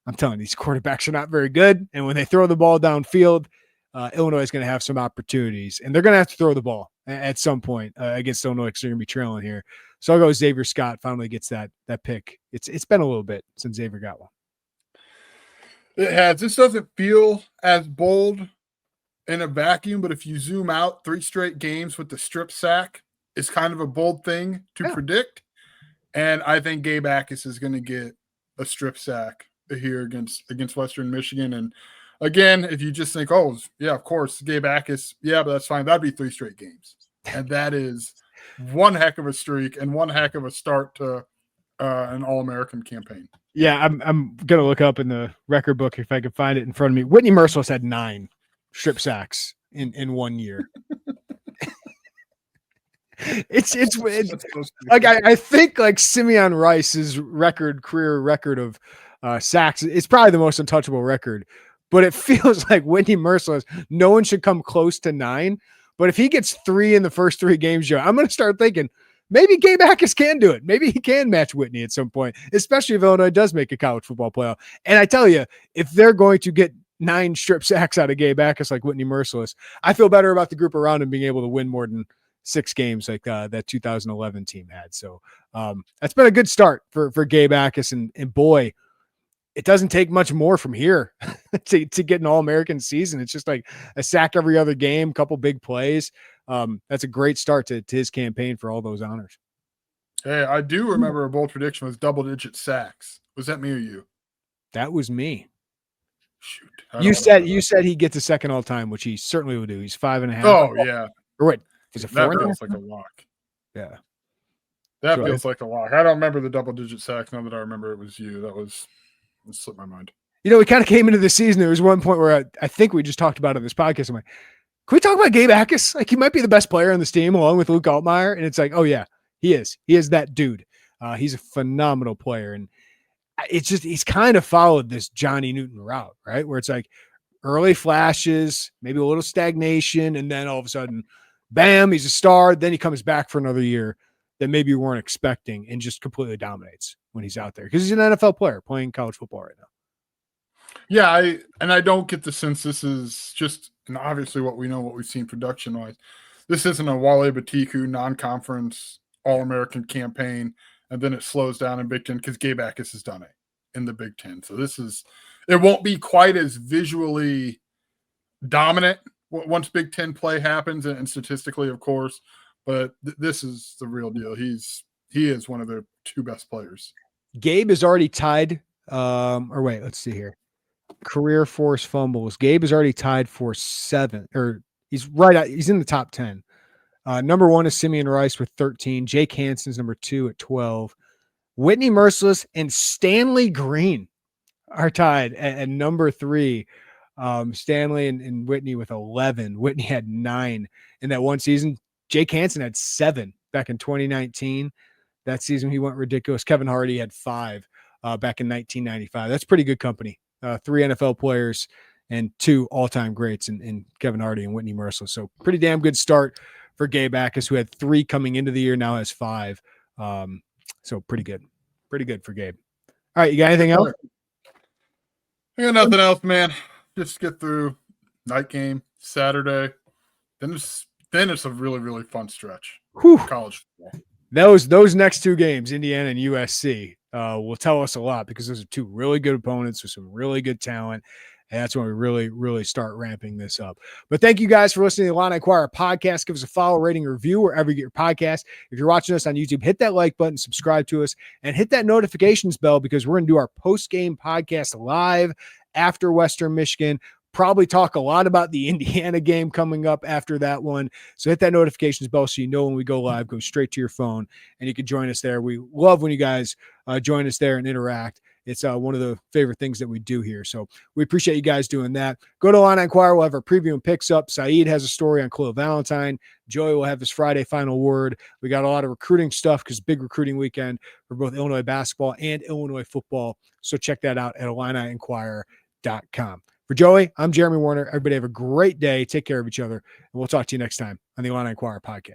I'm telling you, these quarterbacks are not very good. And when they throw the ball downfield, Illinois is going to have some opportunities. And they're going to have to throw the ball at some point against Illinois because they're going to be trailing here. So I'll go Xavier Scott finally gets that pick. It's been a little bit since Xavier got one. It has. This doesn't feel as bold in a vacuum, but if you zoom out, 3 straight games with the strip sack is kind of a bold thing to predict. And I think Gabe Akis is going to get a strip sack here against Western Michigan. And again, if you just think, oh, yeah, of course, Gabe Akis, yeah, but that's fine. That'd be 3 straight games. And that is one heck of a streak and one heck of a start to an All-American campaign. Yeah, I'm going to look up in the record book if I can find it in front of me. Whitney Merciless had 9 strip sacks in 1 year. It's like I think like Simeon Rice's career record of sacks is probably the most untouchable record, but it feels like Whitney Merciless, no one should come close to 9. But if he gets 3 in the first 3 games, I'm going to start thinking maybe Gabe Akis can do it. Maybe he can match Whitney at some point, especially if Illinois does make a college football playoff. And I tell you, if they're going to get 9 strip sacks out of Gabe Akis like Whitney Merciless, I feel better about the group around him being able to win more than 6 games like that 2011 team had. So that's been a good start for Gabe Akis. And boy, it doesn't take much more from here to get an All-American season. It's just like a sack every other game, couple big plays. That's a great start to his campaign for all those honors. Hey, I do remember a bold prediction was double-digit sacks. Was that me or you? That was me. Shoot. You said he gets a second all-time, which he certainly will do. He's 5.5. Oh, yeah. Or wait, is it 4? That feels like a lock. Yeah. That feels like a lock. I don't remember the double-digit sacks now that I remember it was you. It slipped my mind. We kind of came into the season. There was one point where I think we just talked about it on this podcast. I'm like, Can we talk about Gabe Akis? Like, he might be the best player on this team along with Luke Altmaier. And it's like, oh, yeah, he is. He is that dude. He's a phenomenal player. And it's just, he's kind of followed this Johnny Newton route, right? Where it's like early flashes, maybe a little stagnation, and then all of a sudden, bam, he's a star. Then he comes back for another year that maybe you weren't expecting and just completely dominates when he's out there because he's an NFL player playing college football right now. Yeah, I don't get the sense this is just, and obviously what we know, what we've seen production-wise, this isn't a Wale Batiku non-conference All-American campaign, and then it slows down in Big Ten because Gabe Akis has done it in the Big Ten. So it won't be quite as visually dominant once Big Ten play happens, and statistically, of course, but this is the real deal. He is one of their two best players. Gabe is already tied, let's see here. Career force fumbles. Gabe is already tied for 7, or he's in the top 10. Number 1 is Simeon Rice with 13. Jake Hansen's number 2 at 12. Whitney Merciless and Stanley Green are tied at number 3. Stanley and Whitney with 11. Whitney had 9 in that one season. Jake Hansen had 7 back in 2019. That season he went ridiculous. Kevin Hardy had 5 back in 1995. That's pretty good company. 3 NFL players and 2 all-time greats in Kevin Hardy and Whitney Merciless. So pretty damn good start for Gabe Akis, who had 3 coming into the year, now has 5. So pretty good for Gabe. All right, you got anything else? I got nothing else, man. Just get through night game Saturday. Then it's a really, really fun stretch. College football. Those next 2 games, Indiana and USC, will tell us a lot because those are 2 really good opponents with some really good talent. And that's when we really, really start ramping this up. But thank you guys for listening to the Illini Inquirer Podcast. Give us a follow, rating, or review wherever you get your podcast. If you're watching us on YouTube, hit that like button, subscribe to us, and hit that notifications bell because we're going to do our post-game podcast live after Western Michigan. Probably talk a lot about the Indiana game coming up after that one. So hit that notifications bell so you know when we go live, go straight to your phone, and you can join us there. We love when you guys join us there and interact. It's one of the favorite things that we do here. So we appreciate you guys doing that. Go to Illini Inquirer. We'll have our preview and picks up. Saeed has a story on Khalil Valentine. Joey will have his Friday final word. We got a lot of recruiting stuff because big recruiting weekend for both Illinois basketball and Illinois football. So check that out at IlliniInquirer.com. For Joey, I'm Jeremy Warner. Everybody have a great day. Take care of each other. And we'll talk to you next time on the Illini Inquirer Podcast.